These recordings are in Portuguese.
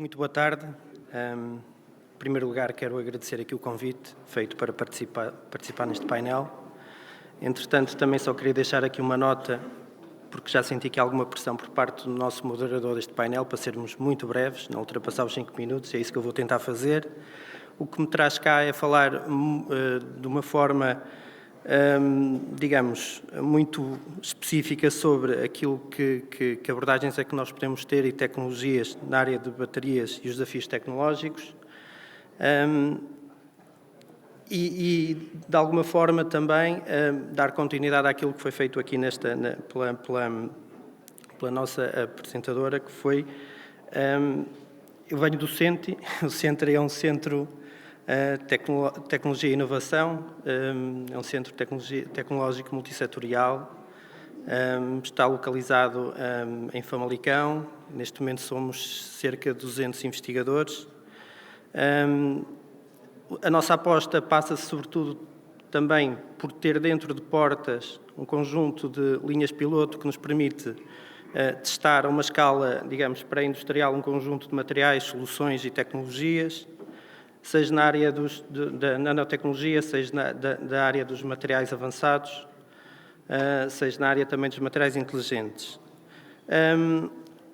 Muito boa tarde. Em primeiro lugar, quero agradecer aqui o convite feito para participar neste painel. Entretanto, também só queria deixar aqui uma nota, porque já senti aqui alguma pressão por parte do nosso moderador deste painel, para sermos muito breves, não ultrapassar os 5 minutos, é isso que eu vou tentar fazer. O que me traz cá é falar de uma forma, digamos, muito específica sobre aquilo que abordagens é que nós podemos ter e tecnologias na área de baterias e os desafios tecnológicos. E de alguma forma também dar continuidade àquilo que foi feito aqui pela nossa apresentadora, que foi, eu venho do CENTI. O CENTI é um centro tecnologia e inovação, é um centro tecnológico multissetorial, está localizado em Famalicão. Neste momento somos cerca de 200 investigadores. A nossa aposta passa-se sobretudo também por ter dentro de portas um conjunto de linhas piloto que nos permite testar a uma escala, digamos, pré-industrial, um conjunto de materiais, soluções e tecnologias, seja na área da nanotecnologia, seja da área dos materiais avançados, seja na área também dos materiais inteligentes.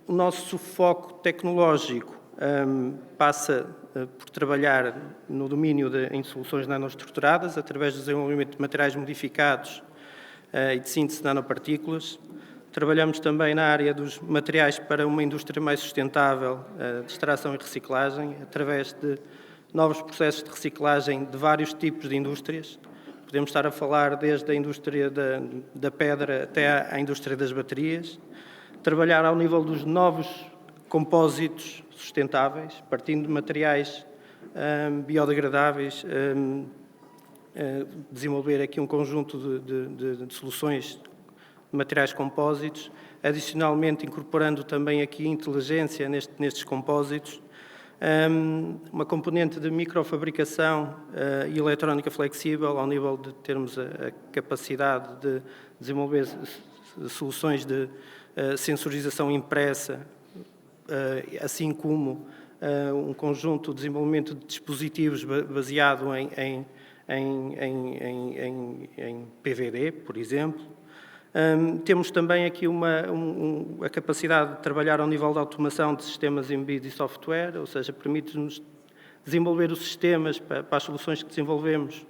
O nosso foco tecnológico passa por trabalhar no domínio em soluções nanoestruturadas, através do desenvolvimento de materiais modificados e de síntese de nanopartículas. Trabalhamos também na área dos materiais para uma indústria mais sustentável, de extração e reciclagem, através de novos processos de reciclagem de vários tipos de indústrias. Podemos estar a falar desde a indústria da pedra até à indústria das baterias. Trabalhar ao nível dos novos compósitos sustentáveis, partindo de materiais biodegradáveis, desenvolver aqui um conjunto de soluções de materiais compósitos, adicionalmente incorporando também aqui inteligência nestes compósitos, uma componente de microfabricação e eletrónica flexível, ao nível de termos a capacidade de desenvolver soluções de sensorização impressa, assim como um conjunto de desenvolvimento de dispositivos baseado em PVD, por exemplo. Temos também aqui a capacidade de trabalhar ao nível da automação de sistemas embedded e software, ou seja, permite-nos desenvolver os sistemas para as soluções que desenvolvemos,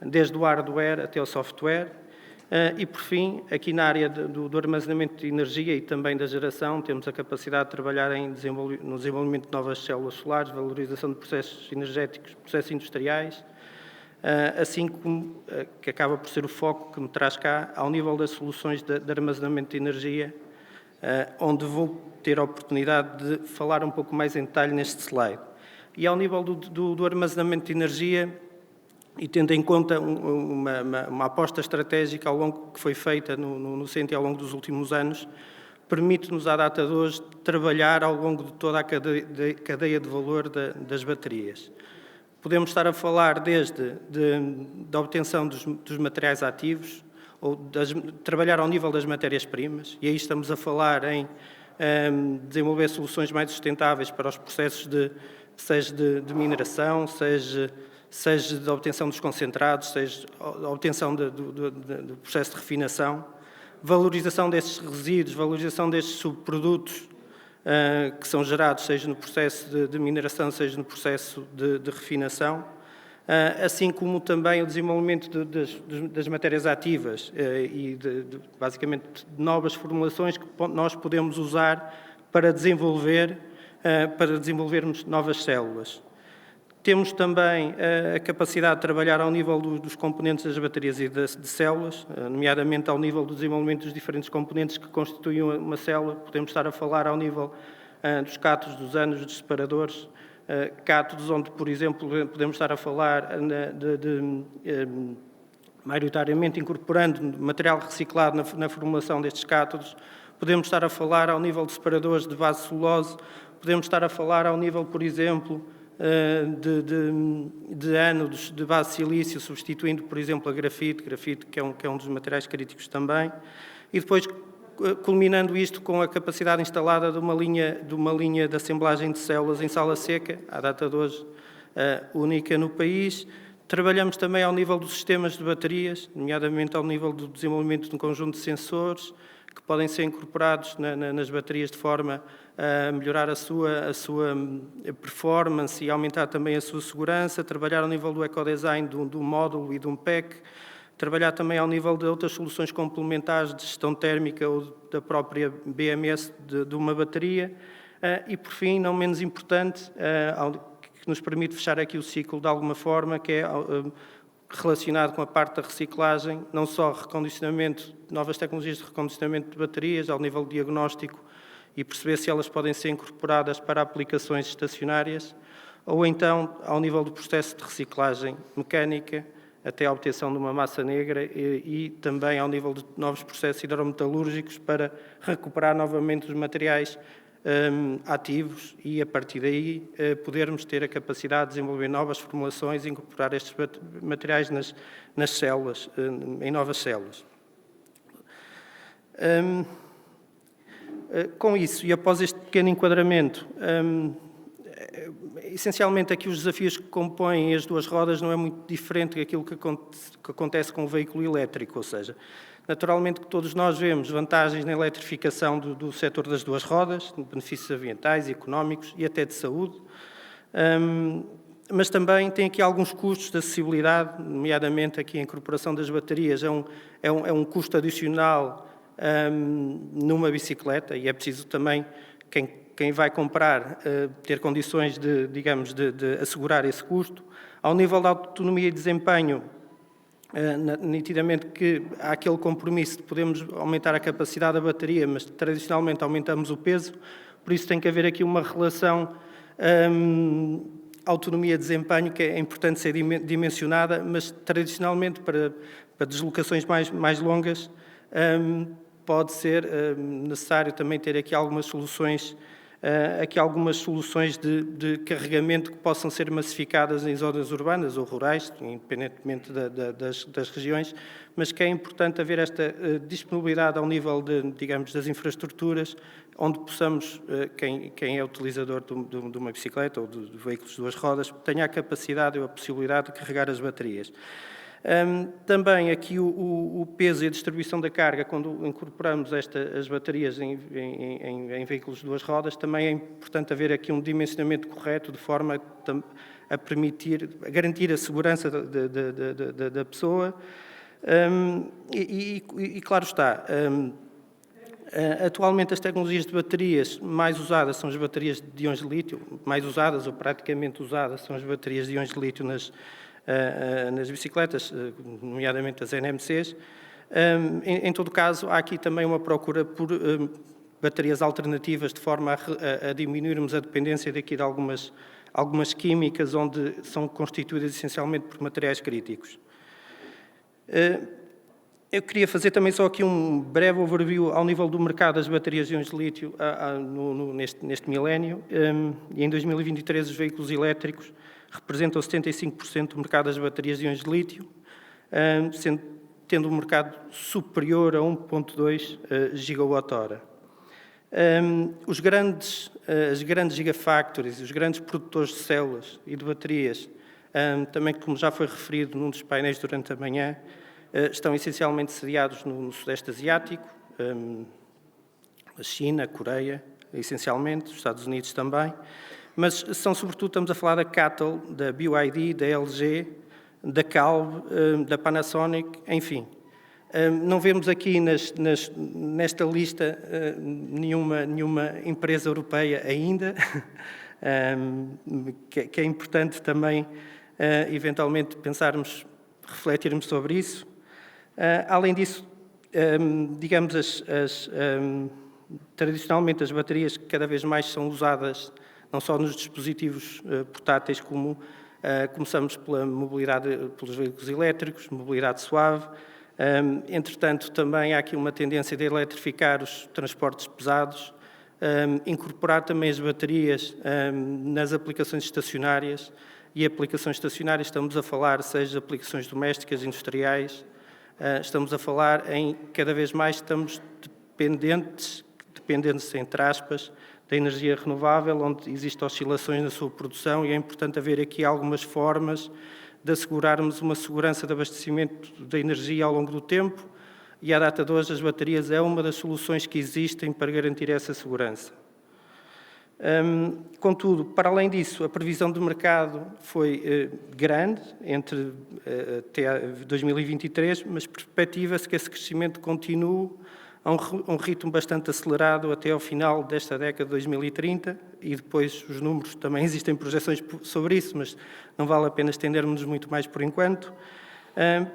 desde o hardware até o software. E, por fim, aqui na área do armazenamento de energia e também da geração, temos a capacidade de trabalhar no desenvolvimento de novas células solares, valorização de processos energéticos, processos industriais, assim como que acaba por ser o foco que me traz cá, ao nível das soluções de armazenamento de energia, onde vou ter a oportunidade de falar um pouco mais em detalhe neste slide. E ao nível do armazenamento de energia, e tendo em conta uma aposta estratégica que foi feita no CENTI ao longo dos últimos anos, permite-nos, à data de hoje, trabalhar ao longo de toda a cadeia de valor das baterias. Podemos estar a falar desde da obtenção dos materiais ativos, ou trabalhar ao nível das matérias-primas, e aí estamos a falar em desenvolver soluções mais sustentáveis para os processos seja de mineração, seja de obtenção dos concentrados, seja de obtenção do processo de refinação, valorização desses resíduos, valorização destes subprodutos que são gerados, seja no processo de mineração, seja no processo de refinação, assim como também o desenvolvimento das matérias ativas e, basicamente, de novas formulações que nós podemos usar para desenvolvermos novas células. Temos também a capacidade de trabalhar ao nível dos componentes das baterias e de células, nomeadamente ao nível do desenvolvimento dos diferentes componentes que constituem uma célula. Podemos estar a falar ao nível dos cátodos, dos ânodos, dos separadores, cátodos onde, por exemplo, podemos estar a falar maioritariamente incorporando material reciclado na formulação destes cátodos. Podemos estar a falar ao nível de separadores de base celulose, podemos estar a falar ao nível, por exemplo, de ânodos de base silício, substituindo, por exemplo, a grafite que é um dos materiais críticos também. E depois, culminando isto com a capacidade instalada de uma linha de assemblagem de células em sala seca, à data de hoje, única no país. Trabalhamos também ao nível dos sistemas de baterias, nomeadamente ao nível do desenvolvimento de um conjunto de sensores que podem ser incorporados nas baterias de forma a melhorar a sua performance e aumentar também a sua segurança, trabalhar ao nível do ecodesign do módulo e de um pack, trabalhar também ao nível de outras soluções complementares de gestão térmica ou da própria BMS de uma bateria e, por fim, não menos importante, que nos permite fechar aqui o ciclo de alguma forma, que é relacionado com a parte da reciclagem, não só recondicionamento, novas tecnologias de recondicionamento de baterias, ao nível diagnóstico e perceber se elas podem ser incorporadas para aplicações estacionárias, ou então ao nível do processo de reciclagem mecânica, até a obtenção de uma massa negra e também ao nível de novos processos hidrometalúrgicos para recuperar novamente os materiais ativos e, a partir daí, podermos ter a capacidade de desenvolver novas formulações e incorporar estes materiais nas células, em novas células. Com isso, e após este pequeno enquadramento, essencialmente aqui os desafios que compõem as duas rodas não é muito diferente daquilo que acontece com o veículo elétrico, ou seja, naturalmente que todos nós vemos vantagens na eletrificação do setor das duas rodas, benefícios ambientais, económicos e até de saúde, mas também tem aqui alguns custos de acessibilidade, nomeadamente aqui a incorporação das baterias é um custo adicional numa bicicleta e é preciso também quem vai comprar ter condições de assegurar esse custo. Ao nível da autonomia e desempenho, nitidamente que há aquele compromisso de podermos aumentar a capacidade da bateria, mas tradicionalmente aumentamos o peso, por isso tem que haver aqui uma relação autonomia-desempenho que é importante ser dimensionada, mas tradicionalmente para deslocações mais longas pode ser necessário também ter aqui algumas soluções de carregamento que possam ser massificadas em zonas urbanas ou rurais, independentemente das regiões, mas que é importante haver esta disponibilidade ao nível das infraestruturas, onde possamos, quem é utilizador de uma bicicleta ou de veículos de duas rodas, tenha a capacidade ou a possibilidade de carregar as baterias. Também aqui o peso e a distribuição da carga, quando incorporamos as baterias em veículos de duas rodas, também é importante haver aqui um dimensionamento correto, de forma a garantir a segurança da pessoa. Claro está, atualmente as tecnologias de baterias mais usadas são as baterias de íons de lítio, mais usadas ou praticamente usadas são as baterias de íons de lítio nas bicicletas, nomeadamente as NMCs. Em todo caso, há aqui também uma procura por baterias alternativas, de forma a diminuirmos a dependência daqui de algumas químicas, onde são constituídas essencialmente por materiais críticos. Eu queria fazer também só aqui um breve overview ao nível do mercado das baterias de íons de lítio neste milénio. E em 2023 os veículos elétricos representam 75% do mercado das baterias de íons de lítio, tendo um mercado superior a 1,2 gigawatt-hora. As grandes gigafactories, os grandes produtores de células e de baterias, também como já foi referido num dos painéis durante a manhã, estão essencialmente sediados no Sudeste Asiático, a China, a Coreia, essencialmente, os Estados Unidos também, mas são sobretudo, estamos a falar da CATL, da BYD, da LG, da Calv, da Panasonic, enfim. Não vemos aqui nesta lista nenhuma empresa europeia ainda, que é importante também eventualmente refletirmos sobre isso. Além disso, tradicionalmente as baterias cada vez mais são usadas não só nos dispositivos portáteis, como começamos pela mobilidade, pelos veículos elétricos, mobilidade suave. Entretanto, também há aqui uma tendência de eletrificar os transportes pesados, incorporar também as baterias nas aplicações estacionárias, e aplicações estacionárias estamos a falar, seja aplicações domésticas, industriais, estamos a falar em, cada vez mais estamos dependentes entre aspas, da energia renovável, onde existem oscilações na sua produção e é importante haver aqui algumas formas de assegurarmos uma segurança de abastecimento da energia ao longo do tempo e, à data de hoje, as baterias é uma das soluções que existem para garantir essa segurança. Contudo, para além disso, a previsão de mercado foi grande até 2023, mas perspectiva-se que esse crescimento continue a um ritmo bastante acelerado até ao final desta década de 2030 e depois os números, também existem projeções sobre isso, mas não vale a pena estendermos muito mais por enquanto.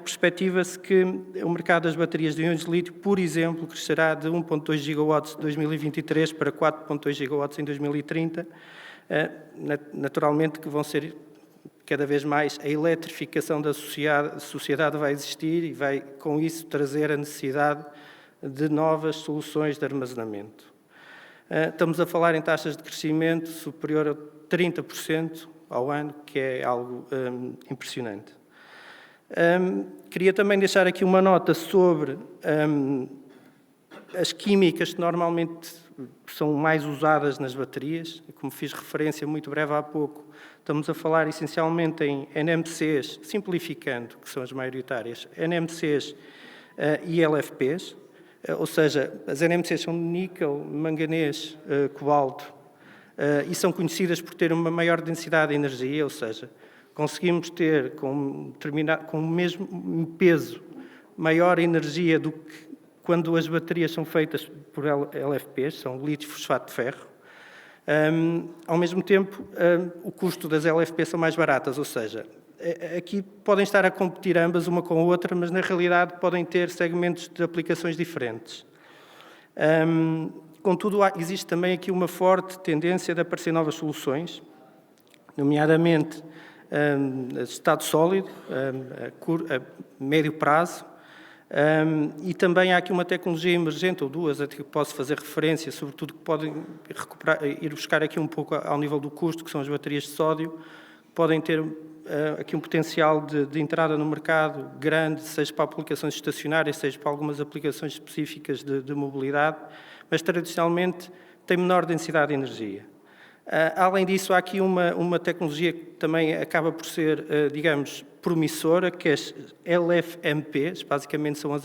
Perspectiva-se que o mercado das baterias de íons de lítio, por exemplo, crescerá de 1,2 gigawatts em 2023 para 4,2 gigawatts em 2030. Naturalmente que vão ser cada vez mais, a eletrificação da sociedade vai existir e vai, com isso, trazer a necessidade de novas soluções de armazenamento. Estamos a falar em taxas de crescimento superior a 30% ao ano, que é algo impressionante. Queria também deixar aqui uma nota sobre as químicas que normalmente são mais usadas nas baterias. Como fiz referência muito breve há pouco, estamos a falar essencialmente em NMCs, simplificando, que são as maioritárias, NMCs e LFPs, ou seja, as NMCs são níquel, manganês, cobalto, e são conhecidas por ter uma maior densidade de energia, ou seja, conseguimos ter com o mesmo peso maior energia do que quando as baterias são feitas por LFPs, são lítio fosfato de ferro. Ao mesmo tempo, o custo das LFPs são mais baratas, ou seja, aqui podem estar a competir ambas uma com a outra, mas na realidade podem ter segmentos de aplicações diferentes. Contudo, existe também aqui uma forte tendência de aparecer novas soluções, nomeadamente estado sólido, a médio prazo, e também há aqui uma tecnologia emergente, ou duas, a que posso fazer referência, sobretudo que podem ir buscar aqui um pouco ao nível do custo, que são as baterias de sódio, podem ter aqui um potencial de entrada no mercado grande, seja para aplicações estacionárias, seja para algumas aplicações específicas de mobilidade, mas tradicionalmente tem menor densidade de energia. Além disso, há aqui uma tecnologia que também acaba por ser, digamos, promissora, que é as LFMPs, basicamente são as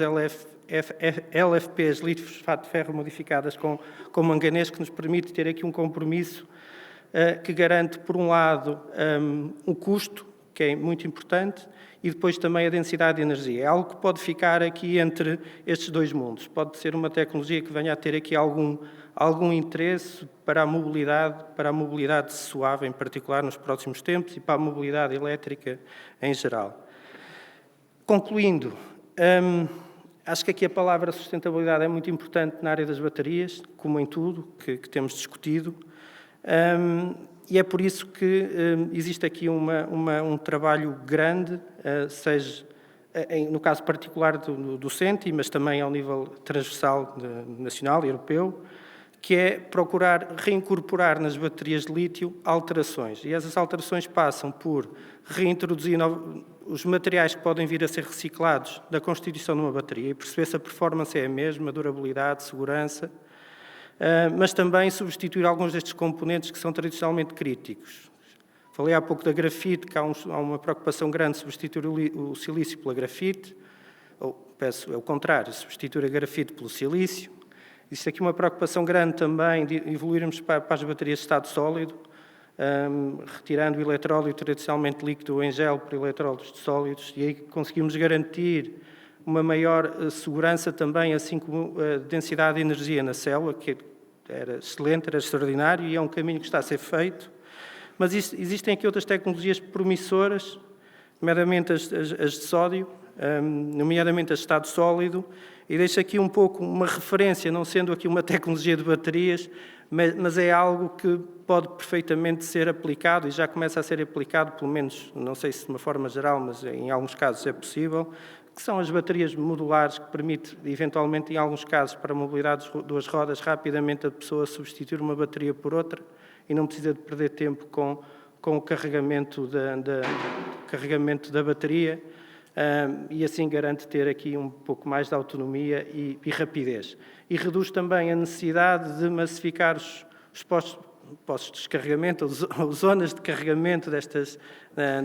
LFPs, lítio fosfato de ferro modificadas com manganês, que nos permite ter aqui um compromisso que garante, por um lado, o custo, que é muito importante, e depois também a densidade de energia. É algo que pode ficar aqui entre estes dois mundos. Pode ser uma tecnologia que venha a ter aqui algum interesse para a mobilidade suave, em particular, nos próximos tempos, e para a mobilidade elétrica em geral. Concluindo, acho que aqui a palavra sustentabilidade é muito importante na área das baterias, como em tudo que temos discutido, e é por isso que existe aqui um trabalho grande, seja no caso particular do CENTI, mas também ao nível transversal nacional e europeu, que é procurar reincorporar nas baterias de lítio alterações. E essas alterações passam por reintroduzir os materiais que podem vir a ser reciclados da constituição de uma bateria e perceber se a performance é a mesma, durabilidade, segurança, mas também substituir alguns destes componentes que são tradicionalmente críticos. Falei há pouco da grafite, que há uma preocupação grande de substituir o silício pela grafite, é o contrário, substituir a grafite pelo silício. Existe aqui uma preocupação grande também de evoluirmos para as baterias de estado sólido, retirando o eletrólito tradicionalmente líquido em gel por eletrólitos sólidos, e aí conseguimos garantir uma maior segurança também, assim como a densidade de energia na célula, que era excelente, era extraordinário, e é um caminho que está a ser feito. Mas existem aqui outras tecnologias promissoras, nomeadamente as de sódio, nomeadamente as de estado sólido, e deixo aqui um pouco uma referência, não sendo aqui uma tecnologia de baterias, mas é algo que pode perfeitamente ser aplicado, e já começa a ser aplicado, pelo menos, não sei se de uma forma geral, mas em alguns casos é possível, que são as baterias modulares, que permite, eventualmente, em alguns casos, para a mobilidade de duas rodas, rapidamente a pessoa substituir uma bateria por outra e não precisa de perder tempo com o carregamento da bateria. e assim garante ter aqui um pouco mais de autonomia e rapidez. E reduz também a necessidade de massificar os postos de descarregamento ou zonas de carregamento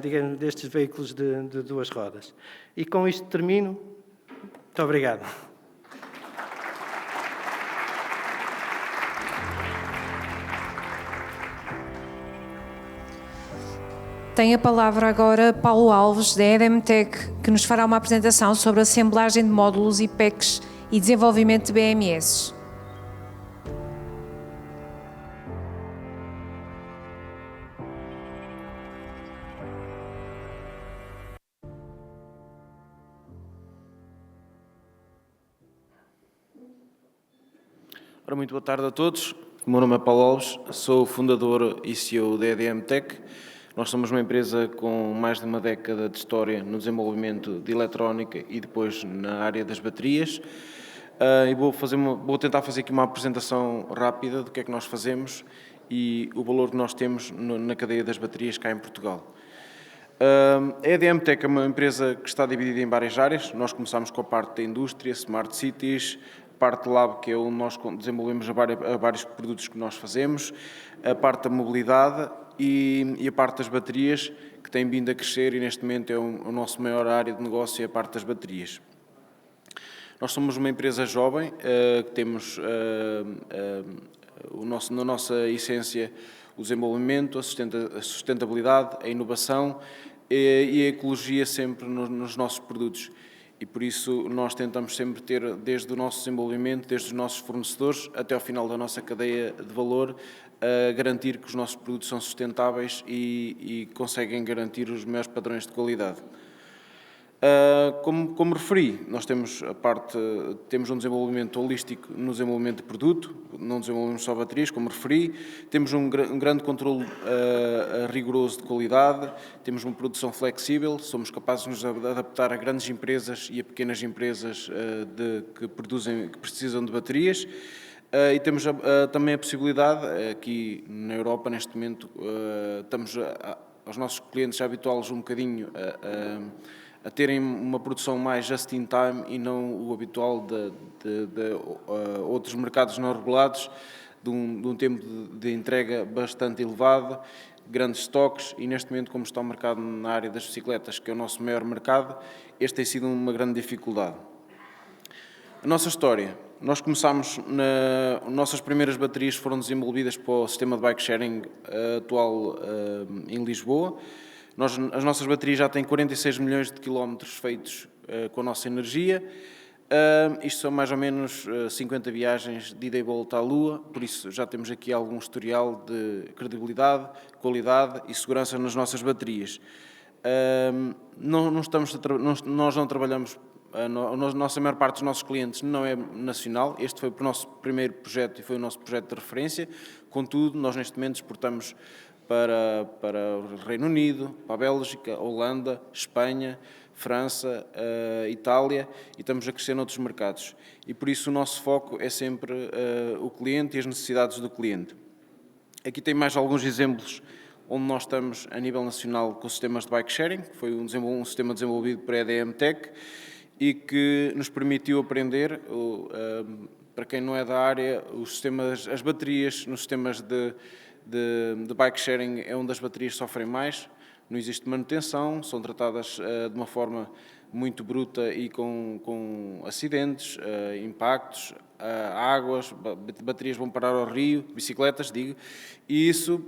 digamos, destes veículos de duas rodas. E com isto termino. Muito obrigado. Tem a palavra agora Paulo Alves, da EDMTEC, que nos fará uma apresentação sobre a assemblagem de módulos e PECs e desenvolvimento de BMS. Ora, muito boa tarde a todos. O meu nome é Paulo Alves, sou fundador e CEO da EDMTEC. Nós somos uma empresa com mais de uma década de história no desenvolvimento de eletrónica e depois na área das baterias. E vou tentar fazer aqui uma apresentação rápida do que é que nós fazemos e o valor que nós temos na cadeia das baterias cá em Portugal. A EDMTEC é uma empresa que está dividida em várias áreas. Nós começamos com a parte da indústria, Smart Cities, parte Lab, que é onde nós desenvolvemos vários produtos que nós fazemos, a parte da mobilidade e a parte das baterias, que tem vindo a crescer e neste momento é o nosso maior área de negócio, é a parte das baterias. Nós somos uma empresa jovem, que temos na nossa essência o desenvolvimento, a sustentabilidade, a inovação e a ecologia sempre nos nossos produtos. E por isso nós tentamos sempre ter, desde o nosso desenvolvimento, desde os nossos fornecedores, até ao final da nossa cadeia de valor, garantir que os nossos produtos são sustentáveis e conseguem garantir os maiores padrões de qualidade. Como referi, nós temos um desenvolvimento holístico no desenvolvimento de produto, não desenvolvemos só baterias, como referi, temos um grande controle rigoroso de qualidade, temos uma produção flexível, somos capazes de nos adaptar a grandes empresas e a pequenas empresas que precisam de baterias. E temos também a possibilidade, aqui na Europa, neste momento, estamos aos nossos clientes a habituá-los um bocadinho a terem uma produção mais just-in-time e não o habitual de outros mercados não regulados, de um tempo de entrega bastante elevado, grandes estoques e neste momento, como está o mercado na área das bicicletas, que é o nosso maior mercado, este tem sido uma grande dificuldade. A nossa história. Nós começámos, nossas primeiras baterias foram desenvolvidas para o sistema de bike sharing atual em Lisboa. As nossas baterias já têm 46 milhões de quilómetros feitos com a nossa energia. Isto são mais ou menos 50 viagens de ida e volta à Lua, por isso já temos aqui algum historial de credibilidade, qualidade e segurança nas nossas baterias. Nós não trabalhamos, a nossa maior parte dos nossos clientes não é nacional, este foi o nosso primeiro projeto e foi o nosso projeto de referência, contudo, nós neste momento exportamos para o Reino Unido, para a Bélgica, Holanda, Espanha, França, Itália e estamos a crescer noutros mercados. E por isso o nosso foco é sempre o cliente e as necessidades do cliente. Aqui tem mais alguns exemplos onde nós estamos a nível nacional com sistemas de bike sharing, que foi um sistema desenvolvido por EDMTEC e que nos permitiu aprender, para quem não é da área, as baterias nos sistemas de bike sharing é onde as baterias sofrem mais, não existe manutenção, são tratadas de uma forma muito bruta e com acidentes, impactos, águas, baterias vão parar ao rio, bicicletas, digo, e isso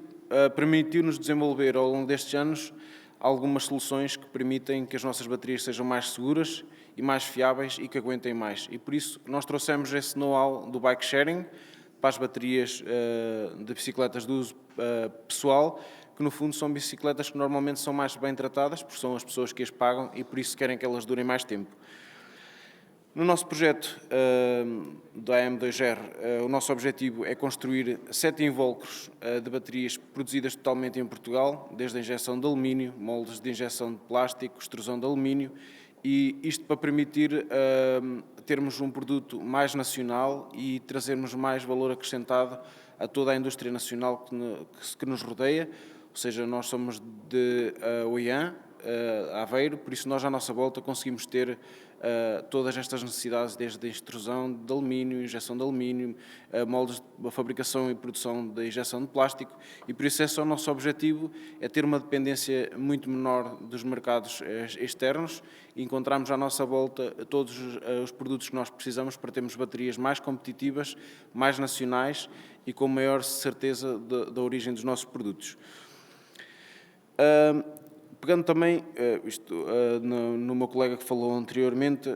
permitiu-nos desenvolver ao longo destes anos algumas soluções que permitem que as nossas baterias sejam mais seguras e mais fiáveis e que aguentem mais. E por isso nós trouxemos esse know-how do bike sharing para as baterias de bicicletas de uso pessoal, que no fundo são bicicletas que normalmente são mais bem tratadas, porque são as pessoas que as pagam e por isso querem que elas durem mais tempo. No nosso projeto da AM2R, o nosso objetivo é construir 7 invólucros de baterias produzidas totalmente em Portugal, desde a injeção de alumínio, moldes de injeção de plástico, extrusão de alumínio, e isto para permitir termos um produto mais nacional e trazermos mais valor acrescentado a toda a indústria nacional que nos rodeia, ou seja, nós somos de OEM, a Aveiro, por isso nós à nossa volta conseguimos ter todas estas necessidades, desde a extrusão de alumínio, injeção de alumínio, moldes de fabricação e produção de injeção de plástico, e por isso esse é o nosso objetivo, é ter uma dependência muito menor dos mercados externos e encontrarmos à nossa volta todos os produtos que nós precisamos para termos baterias mais competitivas, mais nacionais e com maior certeza da origem dos nossos produtos. Pegando também no meu colega que falou anteriormente,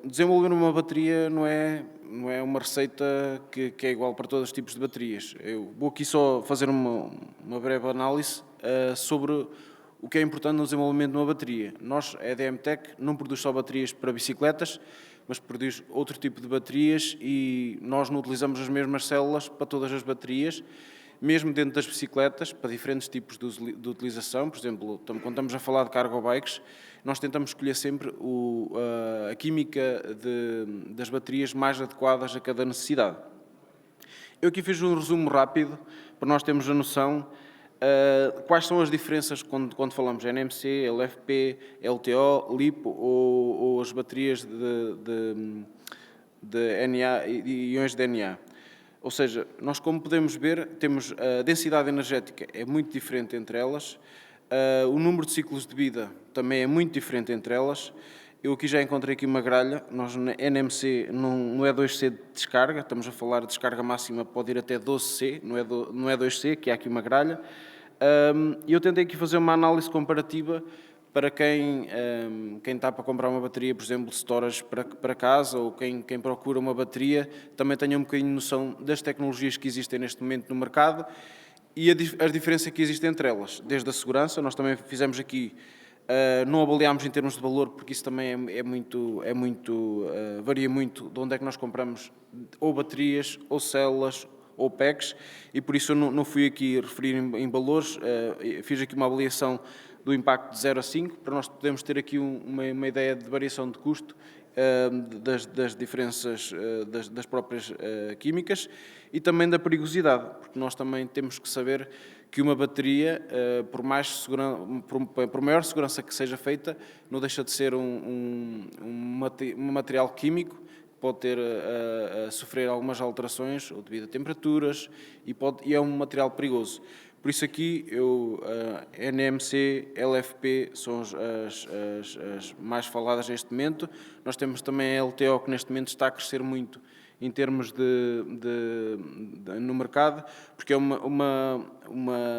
desenvolver uma bateria não é uma receita que é igual para todos os tipos de baterias. Eu vou aqui só fazer uma breve análise sobre o que é importante no desenvolvimento de uma bateria. Nós, a EDMTEC, não produz só baterias para bicicletas, mas produz outro tipo de baterias e nós não utilizamos as mesmas células para todas as baterias, mesmo dentro das bicicletas, para diferentes tipos de utilização. Por exemplo, quando estamos a falar de cargo bikes, nós tentamos escolher sempre a química das baterias mais adequadas a cada necessidade. Eu aqui fiz um resumo rápido, para nós termos a noção quais são as diferenças quando falamos de NMC, LFP, LTO, LiPo ou as baterias de NA e íons de NA. Ou seja, nós, como podemos ver, temos a densidade energética é muito diferente entre elas, o número de ciclos de vida também é muito diferente entre elas. Eu aqui já encontrei aqui uma gralha, nós na NMC não é 2C de descarga, estamos a falar de descarga máxima, pode ir até 12C, não é 2C, que há aqui uma gralha. E eu tentei aqui fazer uma análise comparativa para quem está para comprar uma bateria, por exemplo, de storage para casa, ou quem procura uma bateria, também tenha um bocadinho de noção das tecnologias que existem neste momento no mercado e as diferenças que existem entre elas. Desde a segurança, nós também fizemos aqui, não avaliámos em termos de valor, porque isso também varia muito de onde é que nós compramos ou baterias, ou células, ou packs, e por isso eu não fui aqui referir em valores, fiz aqui uma avaliação do impacto de 0 a 5, para nós podermos ter aqui uma ideia de variação de custo das diferenças das próprias químicas e também da perigosidade, porque nós também temos que saber que uma bateria, por maior segurança que seja feita, não deixa de ser um material químico que pode ter a sofrer algumas alterações ou devido a temperaturas e é um material perigoso. Por isso aqui, NMC, LFP são as mais faladas neste momento. Nós temos também a LTO, que neste momento está a crescer muito em termos no mercado, porque é uma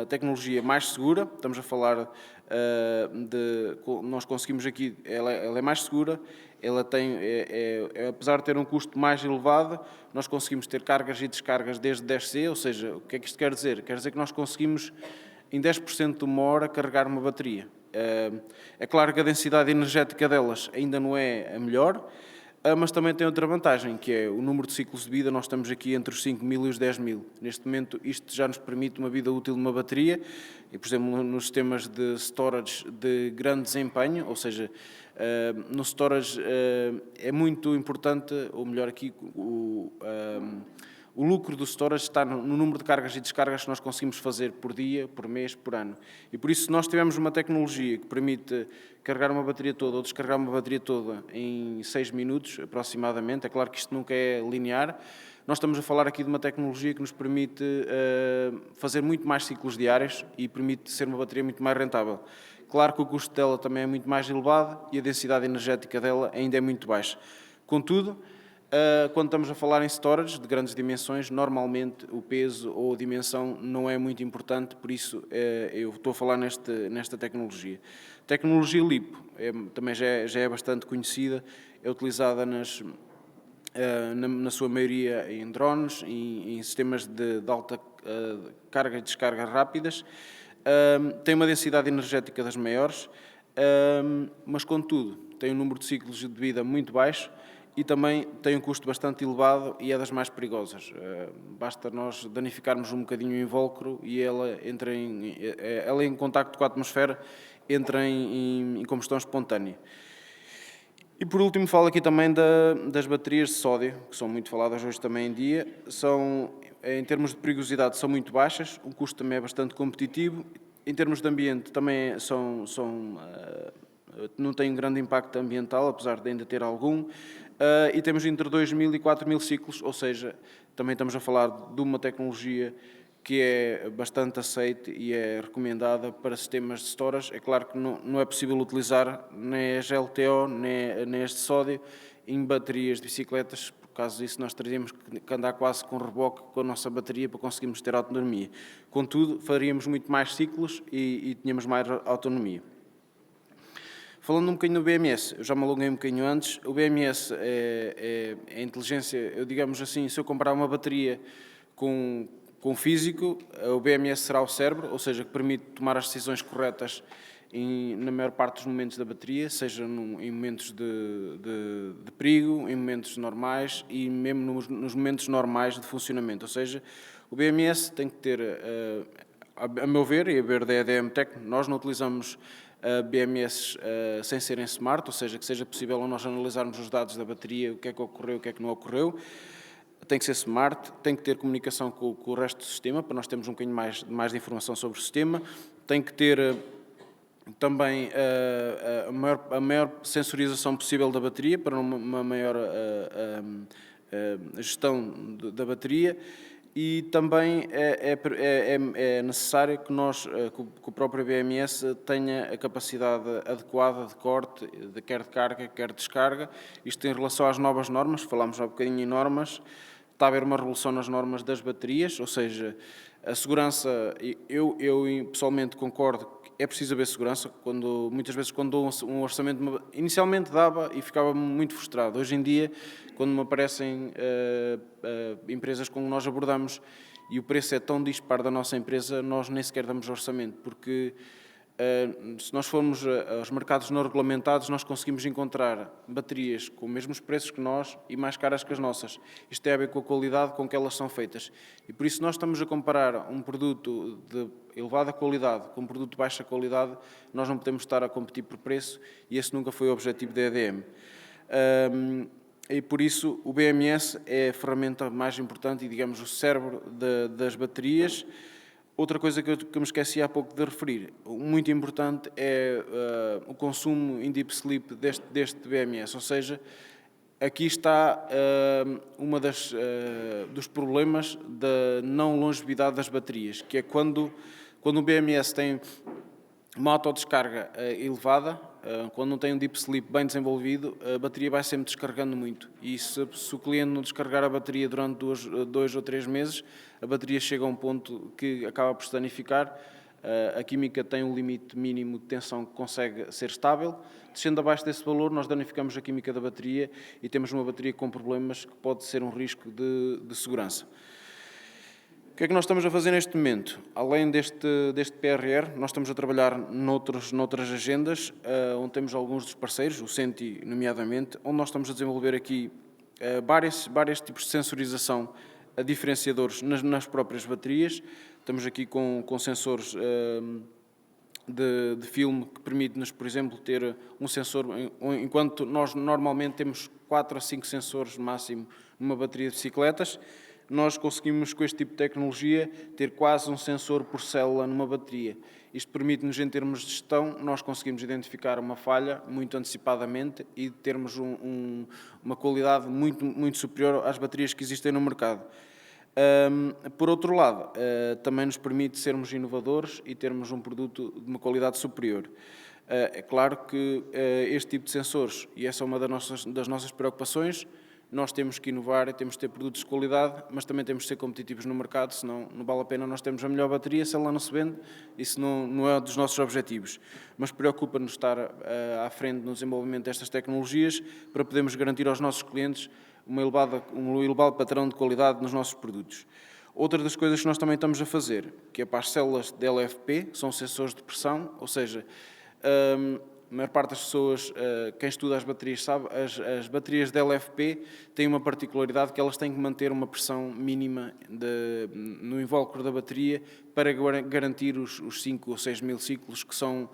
tecnologia mais segura. Estamos a falar nós conseguimos aqui, ela é mais segura, ela tem, apesar de ter um custo mais elevado, nós conseguimos ter cargas e descargas desde 10C, ou seja, o que é que isto quer dizer? Quer dizer que nós conseguimos, em 10% de uma hora, carregar uma bateria. É claro que a densidade energética delas ainda não é a melhor, mas também tem outra vantagem, que é o número de ciclos de vida. Nós estamos aqui entre os 5.000 e os 10.000. Neste momento, isto já nos permite uma vida útil de uma bateria, e, por exemplo, nos sistemas de storage de grande desempenho, ou seja, no storage é muito importante, ou melhor aqui, o lucro do storage está no número de cargas e descargas que nós conseguimos fazer por dia, por mês, por ano. E por isso, se nós tivermos uma tecnologia que permite carregar uma bateria toda ou descarregar uma bateria toda em 6 minutos, aproximadamente, é claro que isto nunca é linear, nós estamos a falar aqui de uma tecnologia que nos permite fazer muito mais ciclos diários e permite ser uma bateria muito mais rentável. Claro que o custo dela também é muito mais elevado e a densidade energética dela ainda é muito baixa. Contudo, quando estamos a falar em storage de grandes dimensões, normalmente o peso ou a dimensão não é muito importante, por isso eu estou a falar nesta tecnologia. A tecnologia LiPo também já é bastante conhecida, é utilizada na sua maioria em drones, em sistemas de alta carga e descarga rápidas, tem uma densidade energética das maiores, mas contudo tem um número de ciclos de vida muito baixo, e também tem um custo bastante elevado e é das mais perigosas. Basta nós danificarmos um bocadinho o invólucro e ela em contacto com a atmosfera entra em combustão espontânea. E por último falo aqui também das baterias de sódio, que são muito faladas hoje também em dia. Em termos de perigosidade, são muito baixas, o custo também é bastante competitivo Em termos de ambiente, também não têm grande impacto ambiental, apesar de ainda ter algum. E temos entre 2.000 e 4.000 ciclos, ou seja, também estamos a falar de uma tecnologia que é bastante aceite e é recomendada para sistemas de storage. É claro que não é possível utilizar nem a GLTO, nem este sódio em baterias de bicicletas. Por causa disso, nós teríamos que andar quase com reboque com a nossa bateria para conseguirmos ter autonomia. Contudo, faríamos muito mais ciclos e tínhamos mais autonomia. Falando um bocadinho do BMS, eu já me alonguei um bocadinho antes. O BMS é a inteligência, eu digamos assim, se eu comparar uma bateria com físico, o BMS será o cérebro, ou seja, que permite tomar as decisões corretas na maior parte dos momentos da bateria, seja em momentos de perigo, em momentos normais e mesmo nos momentos normais de funcionamento. Ou seja, o BMS tem que ter, a meu ver, e a ver da EDM Tech, nós não utilizamos BMS sem serem smart, ou seja, que seja possível nós analisarmos os dados da bateria, o que é que ocorreu, o que é que não ocorreu. Tem que ser smart, tem que ter comunicação com o resto do sistema, para nós termos um bocadinho mais de informação sobre o sistema. Tem que ter também a maior sensorização possível da bateria, para uma maior gestão da bateria. E também é necessário que que o próprio BMS tenha a capacidade adequada de corte, quer de carga, quer de descarga. Isto em relação às novas normas, falámos há bocadinho em normas, está a haver uma revolução nas normas das baterias, ou seja, a segurança, eu pessoalmente concordo que é preciso haver segurança, muitas vezes quando dou um orçamento, inicialmente dava e ficava muito frustrado. Hoje em dia, quando me aparecem empresas com que nós abordamos e o preço é tão disparo da nossa empresa, nós nem sequer damos orçamento, porque se nós formos aos mercados não regulamentados, nós conseguimos encontrar baterias com os mesmos preços que nós e mais caras que as nossas. Isto tem a ver com a qualidade com que elas são feitas. E por isso nós estamos a comparar um produto de elevada qualidade com um produto de baixa qualidade, nós não podemos estar a competir por preço e esse nunca foi o objetivo da EDM. E por isso o BMS é a ferramenta mais importante e, digamos, o cérebro das baterias. Outra coisa que me esqueci há pouco de referir, muito importante, é o consumo em deep sleep deste BMS, ou seja, aqui está dos problemas da não longevidade das baterias, que é quando o BMS tem uma autodescarga elevada, quando não tem um deep sleep bem desenvolvido, a bateria vai sempre descarregando muito. E se o cliente não descarregar a bateria durante 2 ou 3 meses, a bateria chega a um ponto que acaba por se danificar. A química tem um limite mínimo de tensão que consegue ser estável. Descendo abaixo desse valor, nós danificamos a química da bateria e temos uma bateria com problemas que pode ser um risco de segurança. O que é que nós estamos a fazer neste momento? Além deste PRR, nós estamos a trabalhar noutras agendas, onde temos alguns dos parceiros, o Senti nomeadamente, onde nós estamos a desenvolver aqui vários tipos de sensorização diferenciadores nas próprias baterias. Estamos aqui com sensores de filme que permite-nos, por exemplo, ter um sensor, enquanto nós normalmente temos 4 a 5 sensores máximo numa bateria de bicicletas, nós conseguimos, com este tipo de tecnologia, ter quase um sensor por célula numa bateria. Isto permite-nos, em termos de gestão, nós conseguimos identificar uma falha muito antecipadamente e termos uma qualidade muito superior às baterias que existem no mercado. Por outro lado, também nos permite sermos inovadores e termos um produto de uma qualidade superior. É claro que este tipo de sensores, e essa é uma das nossas preocupações, nós temos que inovar e temos que ter produtos de qualidade, mas também temos que ser competitivos no mercado, senão não vale a pena nós termos a melhor bateria se ela não se vende, isso não é um dos nossos objetivos. Mas preocupa-nos estar à frente no desenvolvimento destas tecnologias para podermos garantir aos nossos clientes um elevado padrão de qualidade nos nossos produtos. Outra das coisas que nós também estamos a fazer, que é para as células de LFP, são sensores de pressão, ou seja, a maior parte das pessoas, quem estuda as baterias sabe, as baterias de LFP têm uma particularidade que elas têm que manter uma pressão mínima no invólucro da bateria para garantir os 5 ou 6 mil ciclos que estão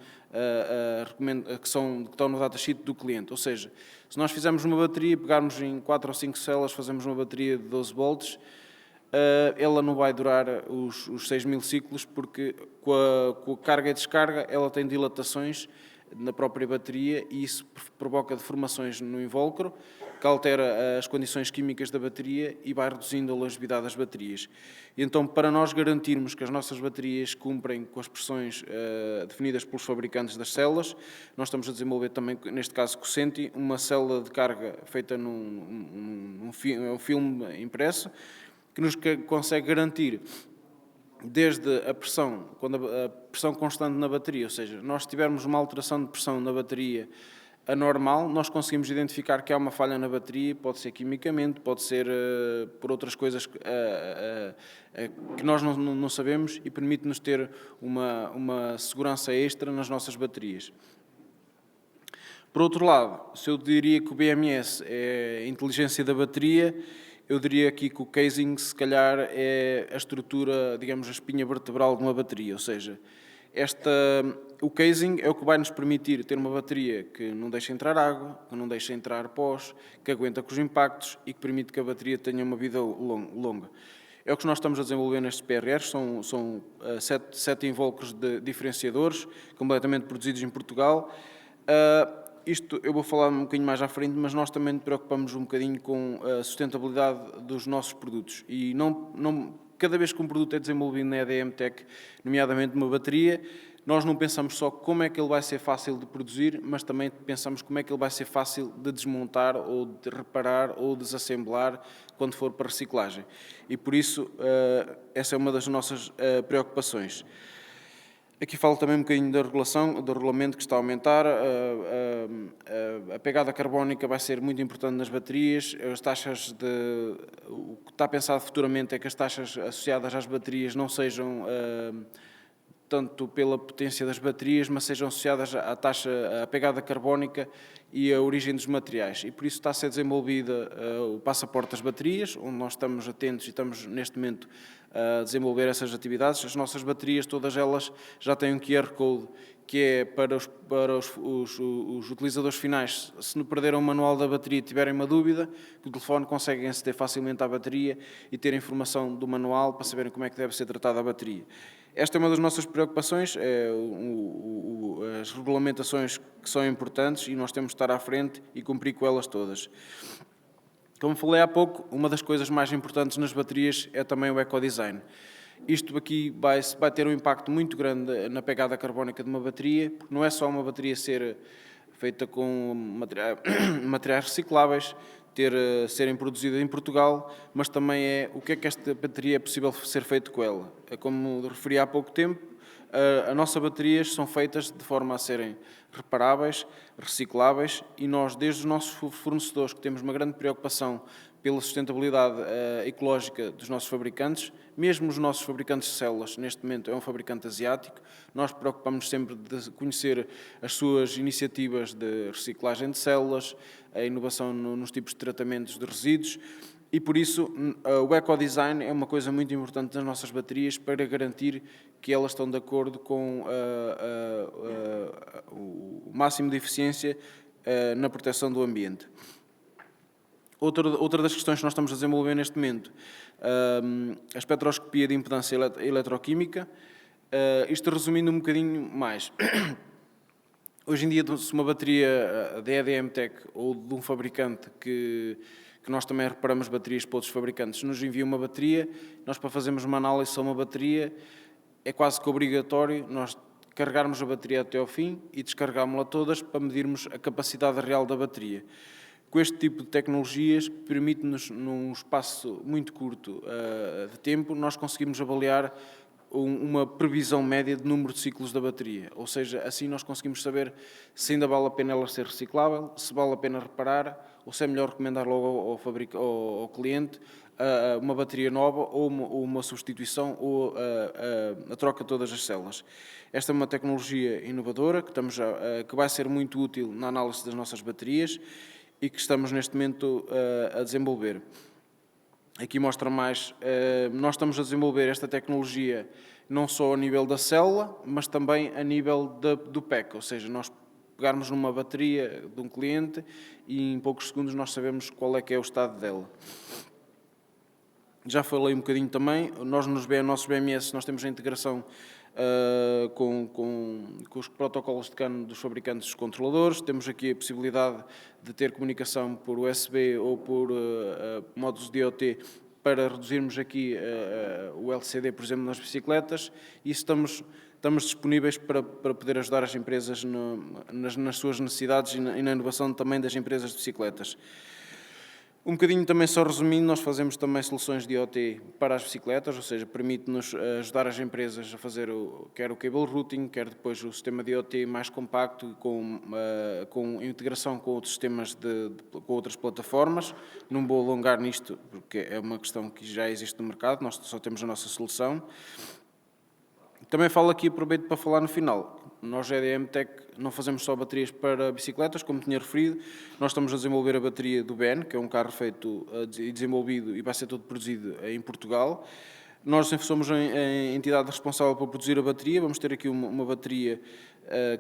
no datasheet do cliente. Ou seja, se nós fizermos uma bateria, pegarmos em 4 ou 5 células, fazemos uma bateria de 12 volts, ela não vai durar os 6.000 ciclos, porque com a carga e descarga ela tem dilatações na própria bateria e isso provoca deformações no invólucro, que altera as condições químicas da bateria e vai reduzindo a longevidade das baterias. E então, para nós garantirmos que as nossas baterias cumprem com as pressões definidas pelos fabricantes das células, nós estamos a desenvolver também, neste caso com o Senti, uma célula de carga feita num filme impresso, que nos consegue garantir desde a pressão, quando a pressão constante na bateria, ou seja, nós tivermos uma alteração de pressão na bateria anormal, nós conseguimos identificar que há uma falha na bateria, pode ser quimicamente, pode ser por outras coisas que nós não sabemos, e permite-nos ter uma segurança extra nas nossas baterias. Por outro lado, se eu diria que o BMS é a inteligência da bateria, eu diria aqui que o casing, se calhar, é a estrutura, digamos, a espinha vertebral de uma bateria, ou seja, o casing é o que vai nos permitir ter uma bateria que não deixa entrar água, que não deixa entrar pós, que aguenta com os impactos e que permite que a bateria tenha uma vida longa. É o que nós estamos a desenvolver nestes PRRs, são 7 invólucros de diferenciadores, completamente produzidos em Portugal. Isto eu vou falar um bocadinho mais à frente, mas nós também nos preocupamos um bocadinho com a sustentabilidade dos nossos produtos. E cada vez que um produto é desenvolvido na EDM Tech, nomeadamente uma bateria, nós não pensamos só como é que ele vai ser fácil de produzir, mas também pensamos como é que ele vai ser fácil de desmontar ou de reparar ou desassemblar quando for para reciclagem. E por isso, essa é uma das nossas preocupações. Aqui falo também um bocadinho da regulação, do regulamento que está a aumentar. A pegada carbónica vai ser muito importante nas baterias. As taxas o que está pensado futuramente é que as taxas associadas às baterias não sejam tanto pela potência das baterias, mas sejam associadas à pegada carbónica e à origem dos materiais. E por isso está a ser desenvolvida o passaporte das baterias, onde nós estamos atentos e estamos neste momento a desenvolver essas atividades. As nossas baterias, todas elas, já têm um QR Code, que é para os utilizadores finais, se não perderam o manual da bateria e tiverem uma dúvida, que o telefone consegue aceder facilmente à bateria e ter informação do manual para saberem como é que deve ser tratada a bateria. Esta é uma das nossas preocupações, as regulamentações que são importantes e nós temos de estar à frente e cumprir com elas todas. Como falei há pouco, uma das coisas mais importantes nas baterias é também o ecodesign. Isto aqui vai ter um impacto muito grande na pegada carbónica de uma bateria, porque não é só uma bateria ser feita com materiais recicláveis, serem produzidas em Portugal, mas também é o que é que esta bateria é possível ser feito com ela. Como referi há pouco tempo, as nossas baterias são feitas de forma a serem reparáveis, recicláveis, e nós, desde os nossos fornecedores, que temos uma grande preocupação pela sustentabilidade ecológica dos nossos fabricantes, mesmo os nossos fabricantes de células, neste momento é um fabricante asiático, nós preocupamos sempre de conhecer as suas iniciativas de reciclagem de células, a inovação nos tipos de tratamentos de resíduos, e por isso o ecodesign é uma coisa muito importante nas nossas baterias para garantir que elas estão de acordo com o máximo de eficiência na proteção do ambiente. Outra das questões que nós estamos a desenvolver neste momento, a espectroscopia de impedância eletroquímica. Isto resumindo um bocadinho mais. Hoje em dia, se uma bateria da EDM Tech ou de um fabricante que nós também reparamos baterias para outros fabricantes, nos envia uma bateria, nós para fazermos uma análise a uma bateria é quase que obrigatório nós carregarmos a bateria até ao fim e descargámos-la todas para medirmos a capacidade real da bateria. Com este tipo de tecnologias, permite-nos, num espaço muito curto de tempo, nós conseguimos avaliar uma previsão média de número de ciclos da bateria. Ou seja, assim nós conseguimos saber se ainda vale a pena ela ser reciclável, se vale a pena reparar, ou se é melhor recomendar logo ao cliente uma bateria nova ou uma substituição ou a troca de todas as células. Esta é uma tecnologia inovadora que vai ser muito útil na análise das nossas baterias e que estamos neste momento a desenvolver. Aqui mostra mais, nós estamos a desenvolver esta tecnologia não só a nível da célula, mas também a nível do pack, ou seja, nós pegarmos numa bateria de um cliente e em poucos segundos nós sabemos qual é que é o estado dela. já falei um bocadinho também, nossos BMS, nós temos a integração com os protocolos de cano dos fabricantes dos controladores, temos aqui a possibilidade de ter comunicação por USB ou por módulos de IoT para reduzirmos aqui o LCD, por exemplo, nas bicicletas, e estamos disponíveis para poder ajudar as empresas nas suas necessidades e na inovação também das empresas de bicicletas. Um bocadinho também, só resumindo, nós fazemos também soluções de IoT para as bicicletas, ou seja, permite-nos ajudar as empresas a fazer quer o cable routing, quer depois o sistema de IoT mais compacto, com integração com outros sistemas, com outras plataformas. Não vou alongar nisto, porque é uma questão que já existe no mercado, nós só temos a nossa solução. Também falo aqui, aproveito para falar no final. Nós, EDM Tech, não fazemos só baterias para bicicletas, como tinha referido. Nós estamos a desenvolver a bateria do BEN, que é um carro feito e desenvolvido e vai ser todo produzido em Portugal. Nós somos a entidade responsável por produzir a bateria. Vamos ter aqui uma bateria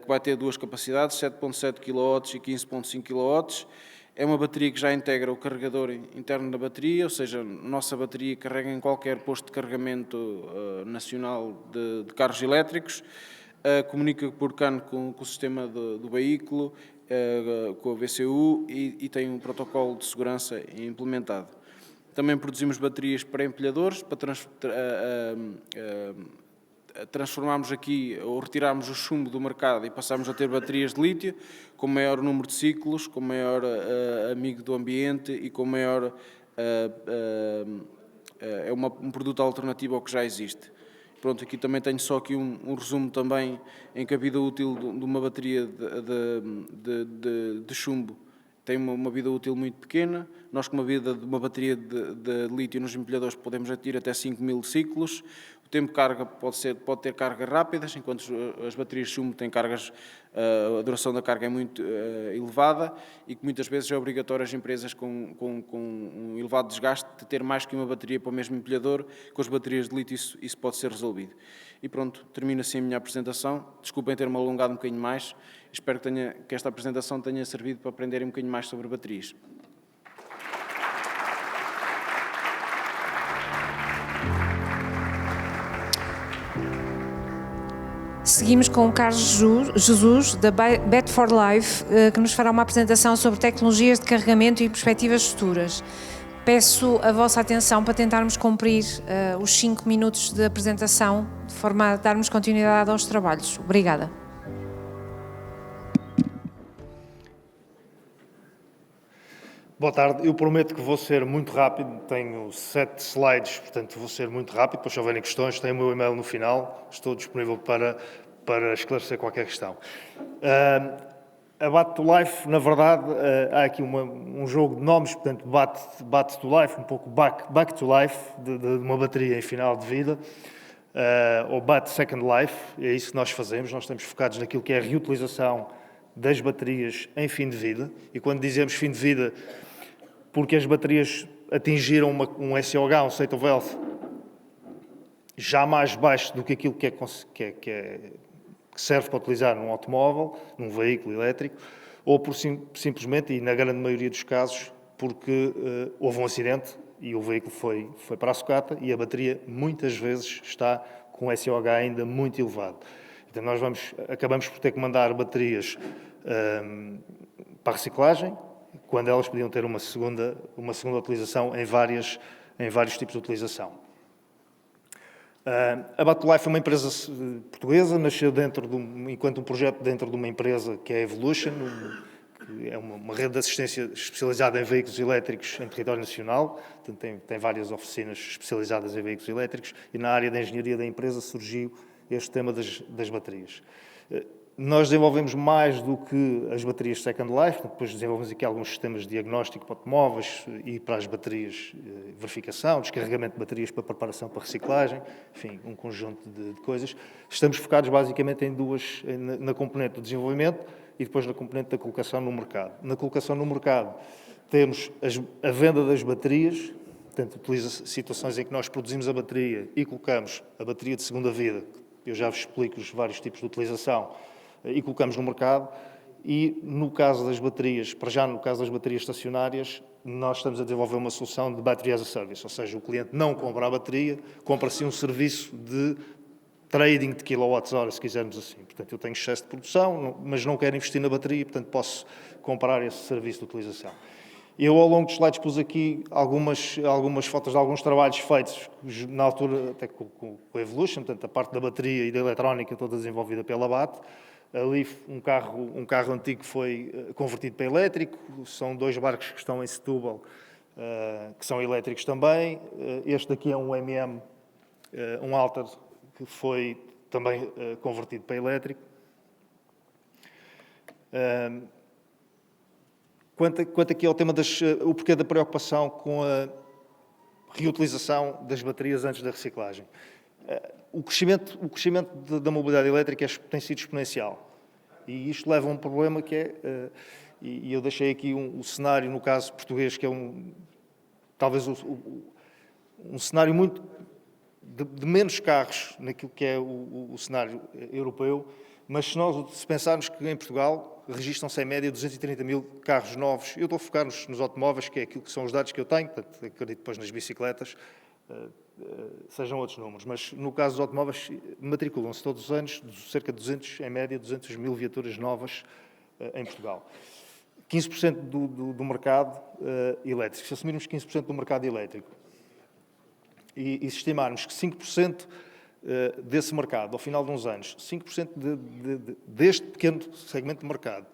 que vai ter duas capacidades, 7.7 kW e 15.5 kW. É uma bateria que já integra o carregador interno da bateria, ou seja, a nossa bateria carrega em qualquer posto de carregamento nacional de carros elétricos, comunica por cano com o sistema do veículo, com a VCU e tem um protocolo de segurança implementado. Também produzimos baterias para empilhadores, para transformarmos aqui ou retirarmos o chumbo do mercado e passarmos a ter baterias de lítio com maior número de ciclos, com maior amigo do ambiente e com maior um produto alternativo ao que já existe. Pronto, aqui também tenho só aqui um resumo também em que a vida útil de uma bateria de chumbo tem uma vida útil muito pequena. Nós, com uma vida de uma bateria de lítio nos empilhadores, podemos ir até 5.000 ciclos. O tempo de carga pode ter cargas rápidas, enquanto as baterias de chumbo têm cargas, a duração da carga é muito elevada e que muitas vezes é obrigatório as empresas com um elevado desgaste de ter mais que uma bateria para o mesmo empilhador. Com as baterias de lítio isso pode ser resolvido. E pronto, termino assim a minha apresentação. Desculpem ter-me alongado um bocadinho mais. Espero que esta apresentação tenha servido para aprenderem um bocadinho mais sobre baterias. Seguimos com o Carlos Jesus, da Bet for Life, que nos fará uma apresentação sobre tecnologias de carregamento e perspectivas futuras. Peço a vossa atenção para tentarmos cumprir os 5 minutos de apresentação, de forma a darmos continuidade aos trabalhos. Obrigada. Boa tarde, eu prometo que vou ser muito rápido, tenho 7 slides, portanto vou ser muito rápido, depois se houverem questões, tenho o meu e-mail no final, estou disponível para esclarecer qualquer questão. A Bat to Life, na verdade, há aqui um jogo de nomes, portanto Bat to Life, um pouco back to Life, de uma bateria em final de vida, ou Bat Second Life, é isso que nós fazemos, nós estamos focados naquilo que é a reutilização das baterias em fim de vida, e quando dizemos fim de vida, porque as baterias atingiram um SOH, um State of Health, já mais baixo do que aquilo que serve para utilizar num automóvel, num veículo elétrico, ou por simplesmente, e na grande maioria dos casos, porque houve um acidente e o veículo foi para a sucata e a bateria muitas vezes está com um SOH ainda muito elevado. Então nós acabamos por ter que mandar baterias para a reciclagem, quando elas podiam ter uma segunda utilização em vários tipos de utilização. A Bat to Life é uma empresa portuguesa, nasceu enquanto um projeto dentro de uma empresa que é a Evolution, que é uma rede de assistência especializada em veículos elétricos em território nacional, portanto, tem várias oficinas especializadas em veículos elétricos, e na área da engenharia da empresa surgiu este tema das baterias. Nós desenvolvemos mais do que as baterias Second Life, depois desenvolvemos aqui alguns sistemas de diagnóstico para automóveis e para as baterias, verificação, descarregamento de baterias para preparação para reciclagem, enfim, um conjunto de coisas. Estamos focados basicamente em na componente do desenvolvimento e depois na componente da colocação no mercado. Na colocação no mercado temos a venda das baterias, portanto, utiliza situações em que nós produzimos a bateria e colocamos a bateria de segunda vida, eu já vos explico os vários tipos de utilização, e colocamos no mercado, E no caso das baterias, para já no caso das baterias estacionárias, nós estamos a desenvolver uma solução de Battery as a Service, ou seja, o cliente não compra a bateria, compra-se um serviço de trading de quilowatts-hora, se quisermos assim. Portanto, eu tenho excesso de produção, mas não quero investir na bateria, portanto, posso comprar esse serviço de utilização. Eu, ao longo dos slides, pus aqui algumas fotos de alguns trabalhos feitos, na altura, até com a Evolution, portanto, a parte da bateria e da eletrónica toda desenvolvida pela BAT. Ali, um carro antigo foi convertido para elétrico, são 2 barcos que estão em Setúbal, que são elétricos também. Este daqui é um MM, um Alter, que foi também convertido para elétrico. Quanto aqui ao tema o porquê da preocupação com a reutilização das baterias antes da reciclagem. O crescimento da mobilidade elétrica tem sido exponencial. E isto leva a um problema que é, e eu deixei aqui o cenário, no caso português, que é talvez um cenário muito de menos carros naquilo que é o cenário europeu, mas se pensarmos que em Portugal registram-se em média 230 mil carros novos, eu estou a focar nos automóveis, que é aquilo que são os dados que eu tenho, portanto, acredito depois nas bicicletas, sejam outros números, mas no caso dos automóveis matriculam-se todos os anos cerca de em média 200 mil viaturas novas em Portugal. 15% do mercado elétrico. Se assumirmos 15% do mercado elétrico e se estimarmos que 5% desse mercado, ao final de uns anos, 5% deste pequeno segmento de mercado,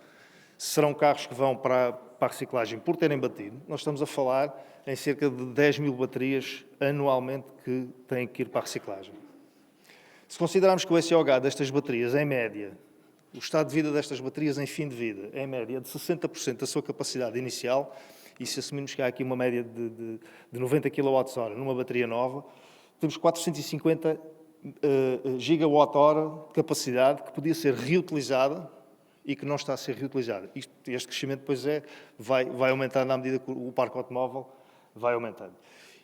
serão carros que vão para a reciclagem por terem batido, nós estamos a falar em cerca de 10 mil baterias anualmente que têm que ir para a reciclagem. Se considerarmos que o SOH destas baterias, em média, o estado de vida destas baterias em fim de vida, em média, de 60% da sua capacidade inicial, e se assumirmos que há aqui uma média de 90 kWh numa bateria nova, temos 450 gigawatt-hora de capacidade que podia ser reutilizada e que não está a ser reutilizada. Este crescimento, depois, vai aumentando à medida que o parque automóvel vai aumentando.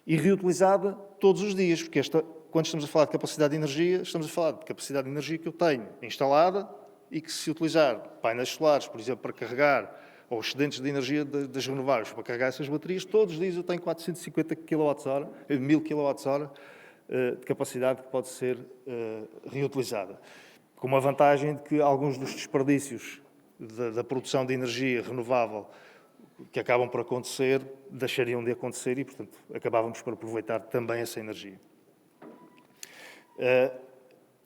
E reutilizada todos os dias, porque quando estamos a falar de capacidade de energia, estamos a falar de capacidade de energia que eu tenho instalada e que, se utilizar painéis solares, por exemplo, para carregar, ou excedentes de energia das renováveis para carregar essas baterias, todos os dias eu tenho 450 kWh, 1000 kWh de capacidade que pode ser reutilizada. Com uma vantagem de que alguns dos desperdícios da produção de energia renovável que acabam por acontecer, deixariam de acontecer e, portanto, acabávamos por aproveitar também essa energia.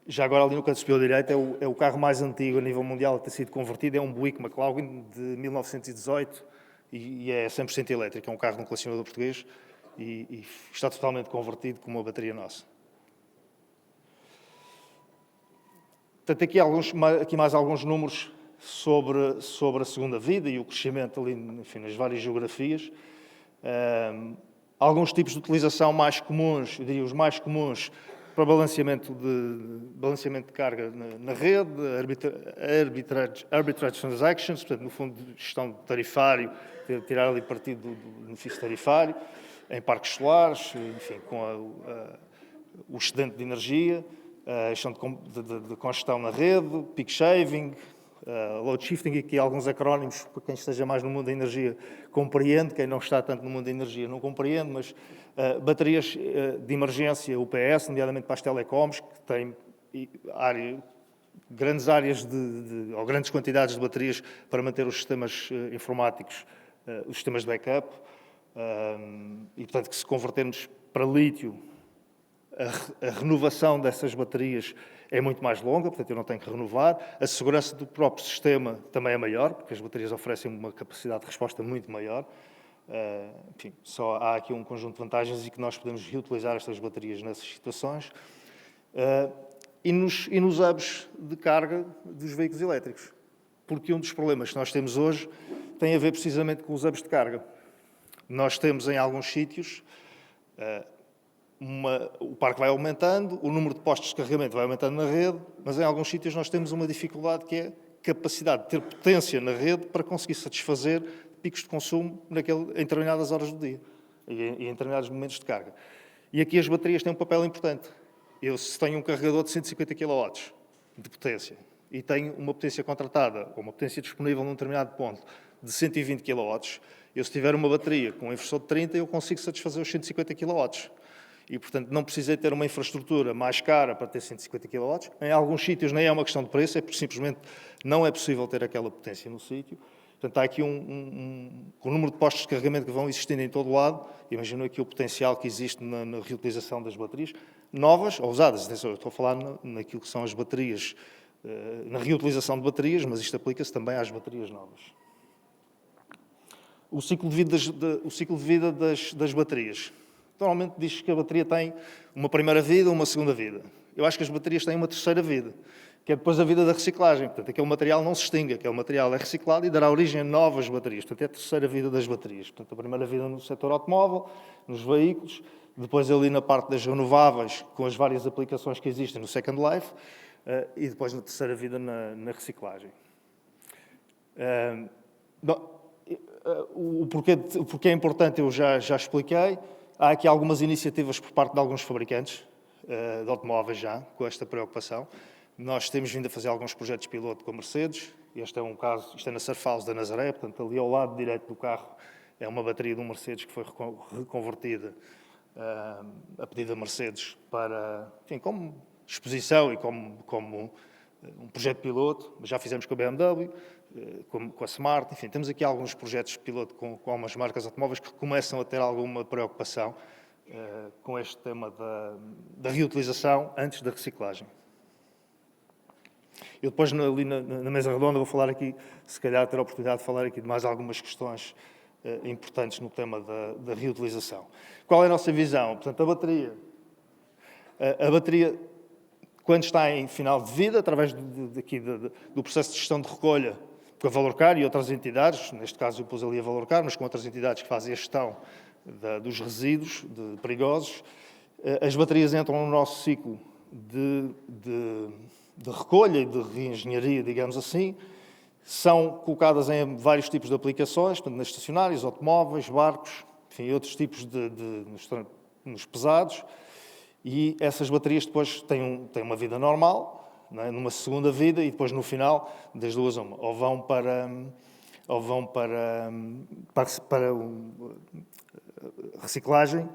Já agora, ali no canto superior direito, é o carro mais antigo a nível mundial a ter sido convertido, é um Buick McLaughlin de 1918 e é 100% elétrico, é um carro de um colecionador português e está totalmente convertido com uma bateria nossa. Portanto, aqui mais alguns números sobre a segunda vida e o crescimento ali, enfim, nas várias geografias. Alguns tipos de utilização mais comuns, eu diria os mais comuns, para balanceamento de carga na rede, arbitrage transactions, portanto, no fundo, gestão tarifário, tirar ali partido do benefício tarifário, em parques solares, enfim, com o excedente de energia, a gestão de congestão na rede, peak shaving, load shifting, aqui alguns acrónimos, para quem esteja mais no mundo da energia compreende, quem não está tanto no mundo da energia não compreende, mas baterias de emergência, UPS, nomeadamente para as telecoms, que têm grandes áreas ou grandes quantidades de baterias para manter os sistemas informáticos, os sistemas de backup, e portanto que se convertermos para lítio, a renovação dessas baterias é muito mais longa, portanto eu não tenho que renovar. A segurança do próprio sistema também é maior, porque as baterias oferecem uma capacidade de resposta muito maior. Enfim, só há aqui um conjunto de vantagens e que nós podemos reutilizar estas baterias nessas situações. E nos hubs de carga dos veículos elétricos. Porque um dos problemas que nós temos hoje tem a ver precisamente com os hubs de carga. Nós temos em alguns sítios... o parque vai aumentando, o número de postos de carregamento vai aumentando na rede, mas em alguns sítios nós temos uma dificuldade que é a capacidade de ter potência na rede para conseguir satisfazer picos de consumo em determinadas horas do dia e em determinados momentos de carga. E aqui as baterias têm um papel importante. Se tenho um carregador de 150 kW de potência e tenho uma potência contratada, ou uma potência disponível num determinado ponto, de 120 kW, eu se tiver uma bateria com um inversor de 30, eu consigo satisfazer os 150 kW. E, portanto, não precisei ter uma infraestrutura mais cara para ter 150 kW. Em alguns sítios nem é uma questão de preço, é porque simplesmente não é possível ter aquela potência no sítio. Portanto, há aqui com o número de postos de carregamento que vão existindo em todo o lado, imagino aqui o potencial que existe na reutilização das baterias, novas ou usadas. Atenção, eu estou a falar naquilo que são as baterias, na reutilização de baterias, mas isto aplica-se também às baterias novas. O ciclo de vida das baterias. Normalmente diz que a bateria tem uma primeira vida, uma segunda vida. Eu acho que as baterias têm uma terceira vida, que é depois a vida da reciclagem. Portanto, aquele material não se extingue, aquele material é reciclado e dará origem a novas baterias. Portanto, é a terceira vida das baterias. Portanto, a primeira vida no setor automóvel, nos veículos, depois ali na parte das renováveis, com as várias aplicações que existem no Second Life, e depois na terceira vida na reciclagem. O porquê é importante eu já expliquei. Há aqui algumas iniciativas por parte de alguns fabricantes de automóveis já, com esta preocupação. Nós temos vindo a fazer alguns projetos piloto com a Mercedes. Este é um caso, isto é na Surface da Nazaré, portanto, ali ao lado direito do carro é uma bateria de um Mercedes que foi reconvertida a pedido da Mercedes para, enfim, como exposição e como um projeto piloto. Já fizemos com a BMW, com a Smart, enfim, temos aqui alguns projetos piloto com algumas marcas automóveis que começam a ter alguma preocupação com este tema da reutilização antes da reciclagem. Eu depois, ali na mesa redonda, vou falar aqui, se calhar ter a oportunidade de falar aqui de mais algumas questões importantes no tema da reutilização. Qual é a nossa visão? Portanto, a bateria, quando está em final de vida, através do processo de gestão de recolha com a Valorcar e outras entidades, neste caso eu pus ali a Valorcar, mas com outras entidades que fazem a gestão dos resíduos perigosos, as baterias entram no nosso ciclo de recolha e de reengenharia, digamos assim, são colocadas em vários tipos de aplicações, portanto, nas estacionárias, automóveis, barcos, enfim, outros tipos nos pesados, e essas baterias depois têm uma vida normal, não é? Numa segunda vida, e depois no final, das duas uma, ou vão para reciclagem,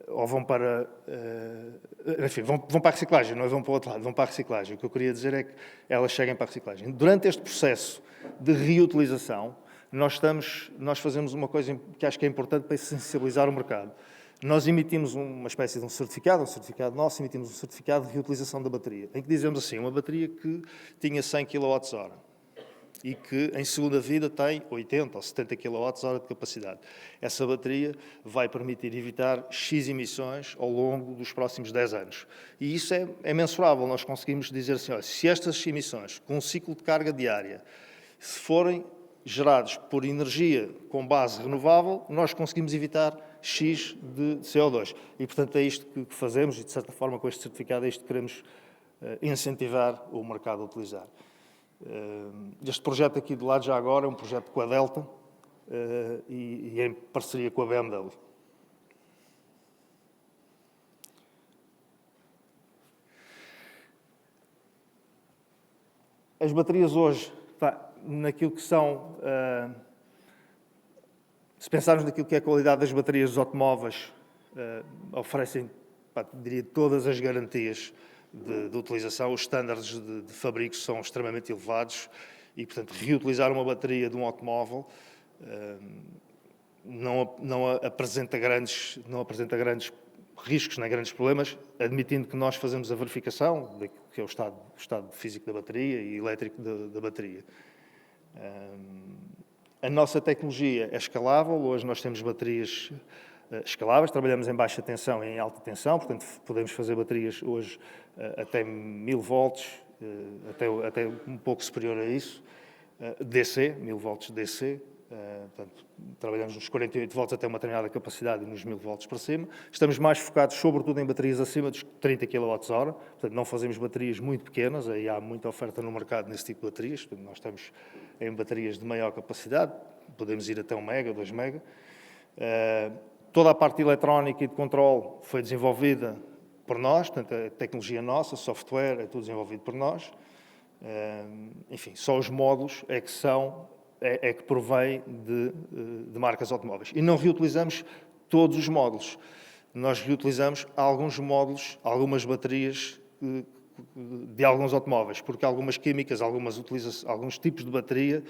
ou vão para... enfim, vão para a reciclagem, não vão para o outro lado, vão para a reciclagem. O que eu queria dizer é que elas cheguem para a reciclagem. Durante este processo de reutilização, nós fazemos uma coisa que acho que é importante para sensibilizar o mercado. Nós emitimos uma espécie de um certificado nosso, emitimos um certificado de reutilização da bateria, em que dizemos assim, uma bateria que tinha 100 kWh e que em segunda vida tem 80 ou 70 kWh de capacidade. Essa bateria vai permitir evitar X emissões ao longo dos próximos 10 anos. E isso é mensurável, nós conseguimos dizer assim, olha, se estas emissões, com um ciclo de carga diária, se forem gerados por energia com base renovável, nós conseguimos evitar X de CO2. E, portanto, é isto que fazemos e, de certa forma, com este certificado, é isto que queremos incentivar o mercado a utilizar. Este projeto aqui do lado já agora é um projeto com a Delta e em parceria com a BMW. As baterias hoje, naquilo que são, se pensarmos naquilo que é a qualidade das baterias dos automóveis, oferecem, diria, todas as garantias de utilização. Os estándares de fabrico são extremamente elevados e, portanto, reutilizar uma bateria de um automóvel não apresenta grandes riscos nem grandes problemas, admitindo que nós fazemos a verificação daquilo que é o estado físico da bateria e elétrico da bateria. A nossa tecnologia é escalável, hoje nós temos baterias escaláveis, trabalhamos em baixa tensão e em alta tensão, portanto podemos fazer baterias hoje até 1000 volts, até um pouco superior a isso, DC, 1000 volts DC, portanto, trabalhamos nos 48 volts até uma determinada capacidade e nos 1000 volts para cima. Estamos mais focados, sobretudo, em baterias acima dos 30 kWh, portanto, não fazemos baterias muito pequenas, aí há muita oferta no mercado nesse tipo de baterias, portanto, nós estamos em baterias de maior capacidade, podemos ir até 1 mega, 2 mega. Toda a parte eletrónica e de controle foi desenvolvida por nós, portanto, a tecnologia nossa, software, é tudo desenvolvido por nós. Enfim, só os módulos é que provém de marcas automóveis. E não reutilizamos todos os módulos. Nós reutilizamos alguns módulos, algumas baterias de alguns automóveis, porque algumas químicas, alguns tipos de bateria,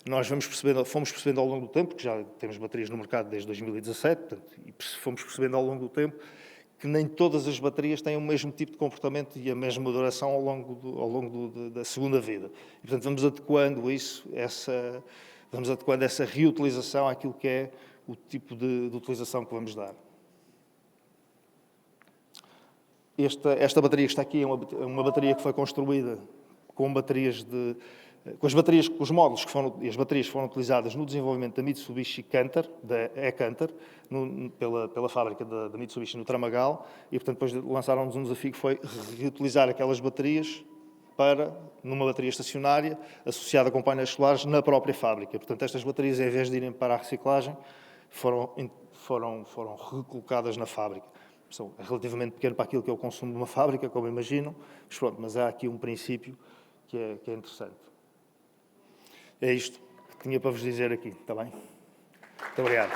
nós fomos percebendo ao longo do tempo, que já temos baterias no mercado desde 2017, portanto, e fomos percebendo ao longo do tempo que nem todas as baterias têm o mesmo tipo de comportamento e a mesma duração ao longo da segunda vida. E, portanto, vamos adequando essa reutilização àquilo que é o tipo de utilização que vamos dar. Esta bateria que está aqui é uma bateria que foi construída com os módulos e as baterias que foram utilizadas no desenvolvimento da Mitsubishi Canter, da E-Canter, pela fábrica da Mitsubishi no Tramagal, e, portanto, depois lançaram-nos um desafio que foi reutilizar aquelas baterias numa bateria estacionária, associada com painéis solares, na própria fábrica. Portanto, estas baterias, em vez de irem para a reciclagem, foram recolocadas na fábrica. São relativamente pequeno para aquilo que é o consumo de uma fábrica, como imaginam, mas há aqui um princípio que é interessante. É isto que tinha para vos dizer aqui, está bem? Muito obrigado.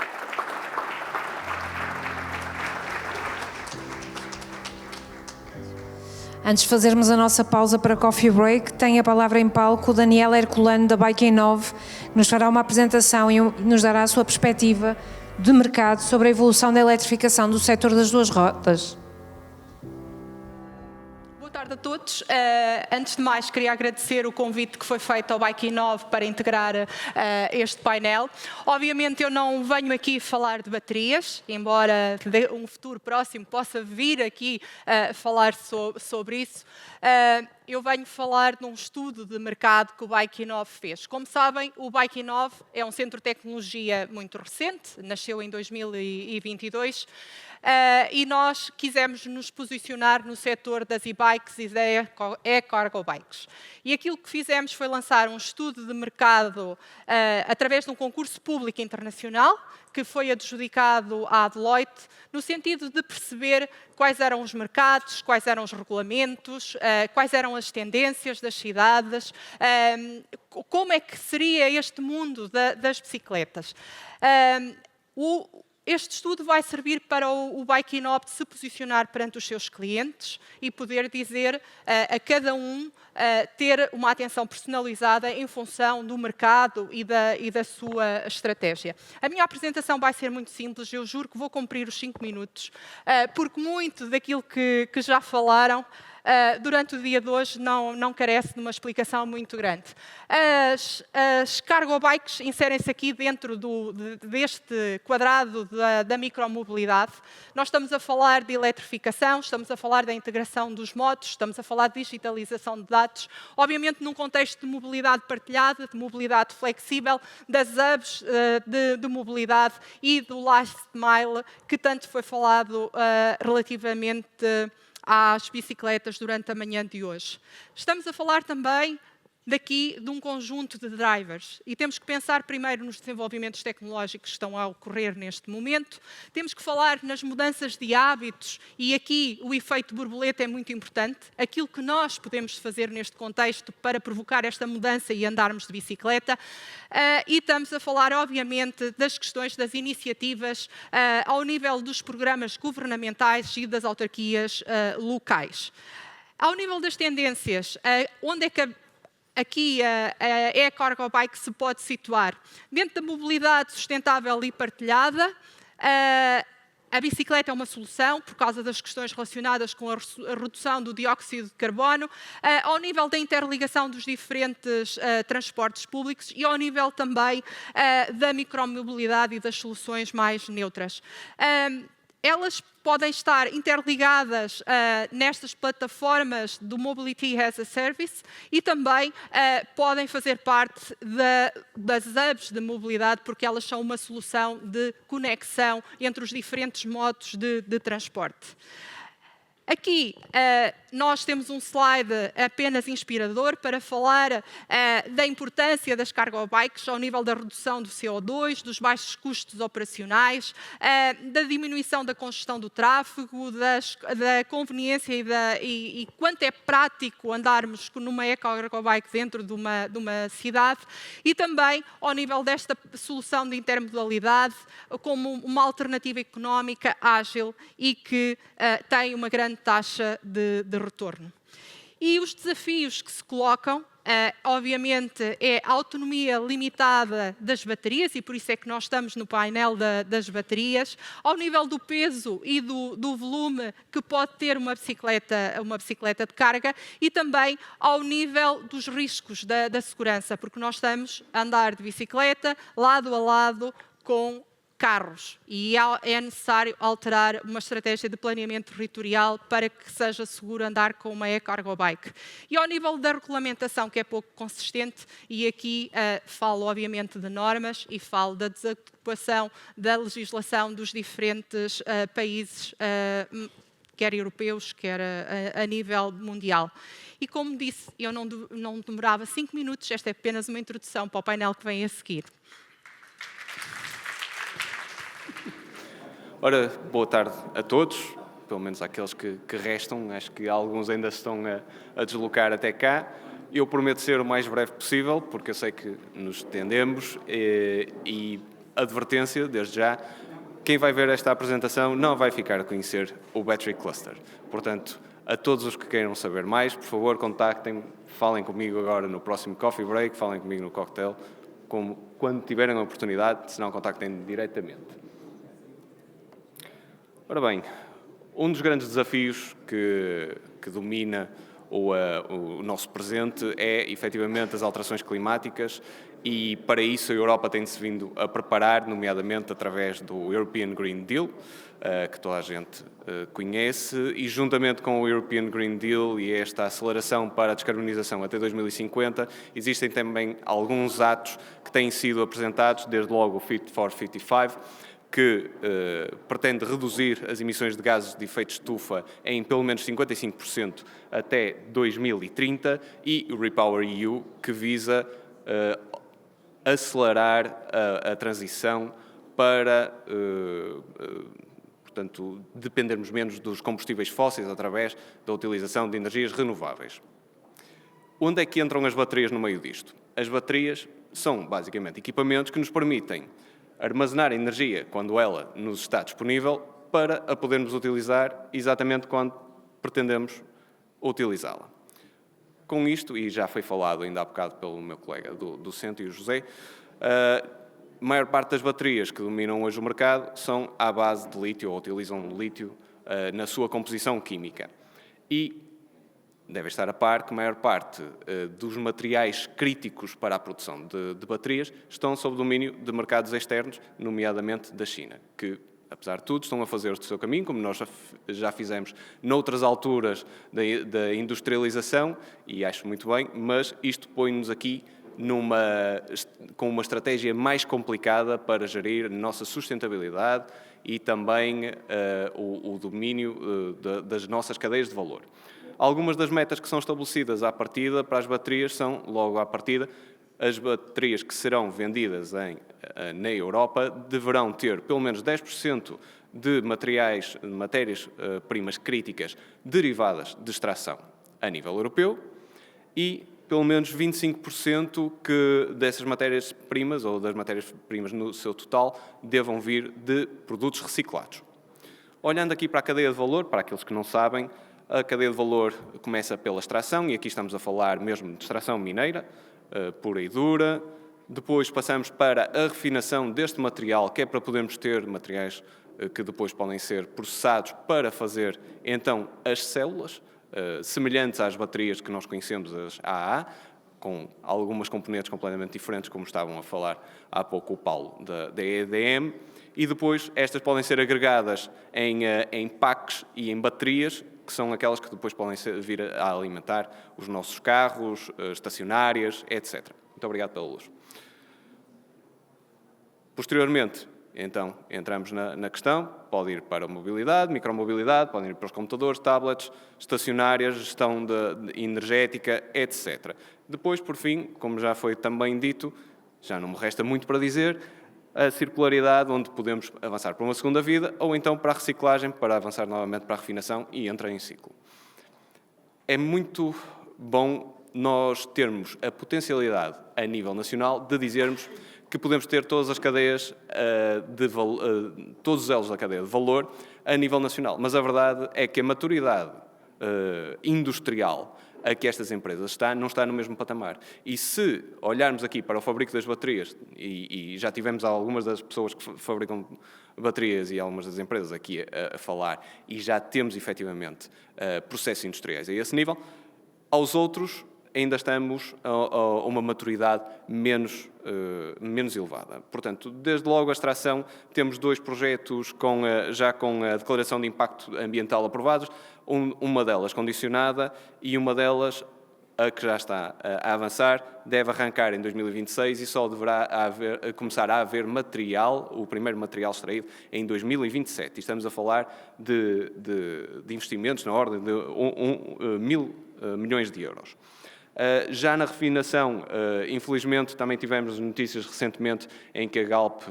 Antes de fazermos a nossa pausa para coffee break, tem a palavra em palco o Daniel Herculano, da Bike Inove, que nos fará uma apresentação e nos dará a sua perspectiva de mercado sobre a evolução da eletrificação do setor das duas rodas. Boa tarde a todos. Antes de mais, queria agradecer o convite que foi feito ao Bike Inove para integrar este painel. Obviamente, eu não venho aqui falar de baterias, embora um futuro próximo possa vir aqui falar sobre isso. Eu venho falar de um estudo de mercado que o Bike Inove fez. Como sabem, o Bike Inove é um centro de tecnologia muito recente, nasceu em 2022, e nós quisemos nos posicionar no setor das e-bikes e das e-cargo bikes. E aquilo que fizemos foi lançar um estudo de mercado através de um concurso público internacional, que foi adjudicado à Deloitte, no sentido de perceber quais eram os mercados, quais eram os regulamentos, quais eram as tendências das cidades, como é que seria este mundo das bicicletas. Este estudo vai servir para o Bike Inove se posicionar perante os seus clientes e poder dizer a cada um ter uma atenção personalizada em função do mercado e da sua estratégia. A minha apresentação vai ser muito simples, eu juro que vou cumprir os 5 minutos, porque muito daquilo que já falaram durante o dia de hoje não carece de uma explicação muito grande. As cargo bikes inserem-se aqui dentro deste quadrado da micromobilidade. Nós estamos a falar de eletrificação, estamos a falar da integração dos modos, estamos a falar de digitalização de dados, obviamente num contexto de mobilidade partilhada, de mobilidade flexível, das hubs de mobilidade e do last mile, que tanto foi falado relativamente às bicicletas durante a manhã de hoje. Estamos a falar também daqui de um conjunto de drivers e temos que pensar primeiro nos desenvolvimentos tecnológicos que estão a ocorrer neste momento, temos que falar nas mudanças de hábitos e aqui o efeito borboleta é muito importante, aquilo que nós podemos fazer neste contexto para provocar esta mudança e andarmos de bicicleta e estamos a falar obviamente das questões das iniciativas ao nível dos programas governamentais e das autarquias locais. Ao nível das tendências, onde é que aqui a e-cargo bike se pode situar? Dentro da mobilidade sustentável e partilhada, a bicicleta é uma solução por causa das questões relacionadas com a redução do dióxido de carbono, ao nível da interligação dos diferentes transportes públicos e ao nível também da micromobilidade e das soluções mais neutras. Elas podem estar interligadas nestas plataformas do Mobility as a Service e também podem fazer parte das hubs de mobilidade, porque elas são uma solução de conexão entre os diferentes modos de transporte. Aqui nós temos um slide apenas inspirador para falar da importância das cargo bikes ao nível da redução do CO2, dos baixos custos operacionais, da diminuição da congestão do tráfego, da conveniência e quanto é prático andarmos numa eco-cargo bike dentro de uma cidade, e também ao nível desta solução de intermodalidade como uma alternativa económica ágil e que tem uma grande taxa de retorno. E os desafios que se colocam, obviamente, é a autonomia limitada das baterias, e por isso é que nós estamos no painel das baterias, ao nível do peso e do volume que pode ter uma bicicleta de carga, e também ao nível dos riscos da segurança, porque nós estamos a andar de bicicleta lado a lado com carros, e é necessário alterar uma estratégia de planeamento territorial para que seja seguro andar com uma e-cargo bike. E ao nível da regulamentação, que é pouco consistente, e aqui falo obviamente de normas e falo da desadequação da legislação dos diferentes países, quer europeus, quer a nível mundial. E como disse, eu não demorava 5 minutos, esta é apenas uma introdução para o painel que vem a seguir. Ora, boa tarde a todos, pelo menos àqueles que restam, acho que alguns ainda se estão a deslocar até cá. Eu prometo ser o mais breve possível, porque eu sei que nos estendemos, e advertência, desde já, quem vai ver esta apresentação não vai ficar a conhecer o Battery Cluster. Portanto, a todos os que queiram saber mais, por favor, contactem, falem comigo agora no próximo coffee break, falem comigo no cocktail, quando tiverem a oportunidade, se não, contactem diretamente. Ora bem, um dos grandes desafios que domina o nosso presente é, efetivamente, as alterações climáticas, e para isso a Europa tem-se vindo a preparar, nomeadamente através do European Green Deal, que toda a gente conhece, e juntamente com o European Green Deal e esta aceleração para a descarbonização até 2050, existem também alguns atos que têm sido apresentados, desde logo o Fit for 55, que pretende reduzir as emissões de gases de efeito de estufa em pelo menos 55% até 2030, e o REPowerEU, que visa acelerar a transição para, portanto, dependermos menos dos combustíveis fósseis através da utilização de energias renováveis. Onde é que entram as baterias no meio disto? As baterias são, basicamente, equipamentos que nos permitem armazenar energia quando ela nos está disponível para a podermos utilizar exatamente quando pretendemos utilizá-la. Com isto, e já foi falado ainda há bocado pelo meu colega do Centro e o José, a maior parte das baterias que dominam hoje o mercado são à base de lítio, ou utilizam lítio na sua composição química. E deve estar a par que a maior parte dos materiais críticos para a produção de baterias estão sob domínio de mercados externos, nomeadamente da China, que, apesar de tudo, estão a fazer o seu caminho, como nós já fizemos noutras alturas da industrialização, e acho muito bem, mas isto põe-nos aqui com uma estratégia mais complicada para gerir a nossa sustentabilidade e também o domínio das nossas cadeias de valor. Algumas das metas que são estabelecidas à partida para as baterias são, logo à partida, as baterias que serão vendidas na Europa deverão ter pelo menos 10% de matérias-primas críticas derivadas de extração a nível europeu, e pelo menos 25% dessas matérias-primas, ou das matérias-primas no seu total, devam vir de produtos reciclados. Olhando aqui para a cadeia de valor, para aqueles que não sabem, a cadeia de valor começa pela extração, e aqui estamos a falar mesmo de extração mineira, pura e dura. Depois passamos para a refinação deste material, que é para podermos ter materiais que depois podem ser processados para fazer, então, as células, semelhantes às baterias que nós conhecemos, as AA, com algumas componentes completamente diferentes, como estavam a falar há pouco o Paulo, da EDM. E depois estas podem ser agregadas em packs e em baterias, que são aquelas que depois podem vir a alimentar os nossos carros, estacionárias, etc. Muito obrigado pela luz. Posteriormente, então entramos na questão, pode ir para a mobilidade, micromobilidade, podem ir para os computadores, tablets, estacionárias, gestão energética, etc. Depois, por fim, como já foi também dito, já não me resta muito para dizer, a circularidade, onde podemos avançar para uma segunda vida, ou então para a reciclagem, para avançar novamente para a refinação e entrar em ciclo. É muito bom nós termos a potencialidade a nível nacional de dizermos que podemos ter todas as cadeias, todos os elos da cadeia de valor a nível nacional. Mas a verdade é que a maturidade industrial a que estas empresas não está no mesmo patamar. E se olharmos aqui para o fabrico das baterias, e já tivemos algumas das pessoas que fabricam baterias e algumas das empresas aqui a falar, e já temos efetivamente processos industriais a esse nível, aos outros ainda estamos a uma maturidade menos elevada. Portanto, desde logo a extração, temos 2 projetos já com a declaração de impacto ambiental aprovados, uma delas condicionada e uma delas, a que já está a avançar, deve arrancar em 2026 e só deverá começar a haver material, o primeiro material extraído, em 2027. E estamos a falar de investimentos na ordem de 1.000 milhões de euros. Já na refinação, infelizmente, também tivemos notícias recentemente em que a Galp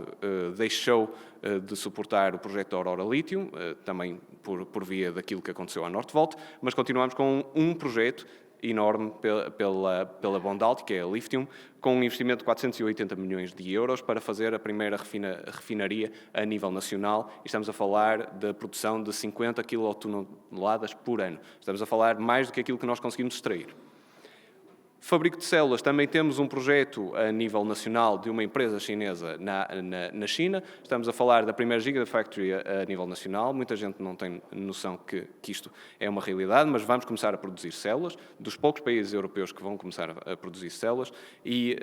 deixou de suportar o projeto da Aurora Lithium, também por via daquilo que aconteceu à Northvolt, mas continuamos com um projeto enorme pela Bondalt, que é a Lithium, com um investimento de 480 milhões de euros para fazer a primeira refinaria a nível nacional. E estamos a falar da produção de 50 quilotoneladas por ano. Estamos a falar mais do que aquilo que nós conseguimos extrair. Fabrico de células, também temos um projeto a nível nacional de uma empresa chinesa na China. Estamos a falar da primeira Gigafactory a nível nacional. Muita gente não tem noção que isto é uma realidade, mas vamos começar a produzir células, dos poucos países europeus que vão começar a produzir células, e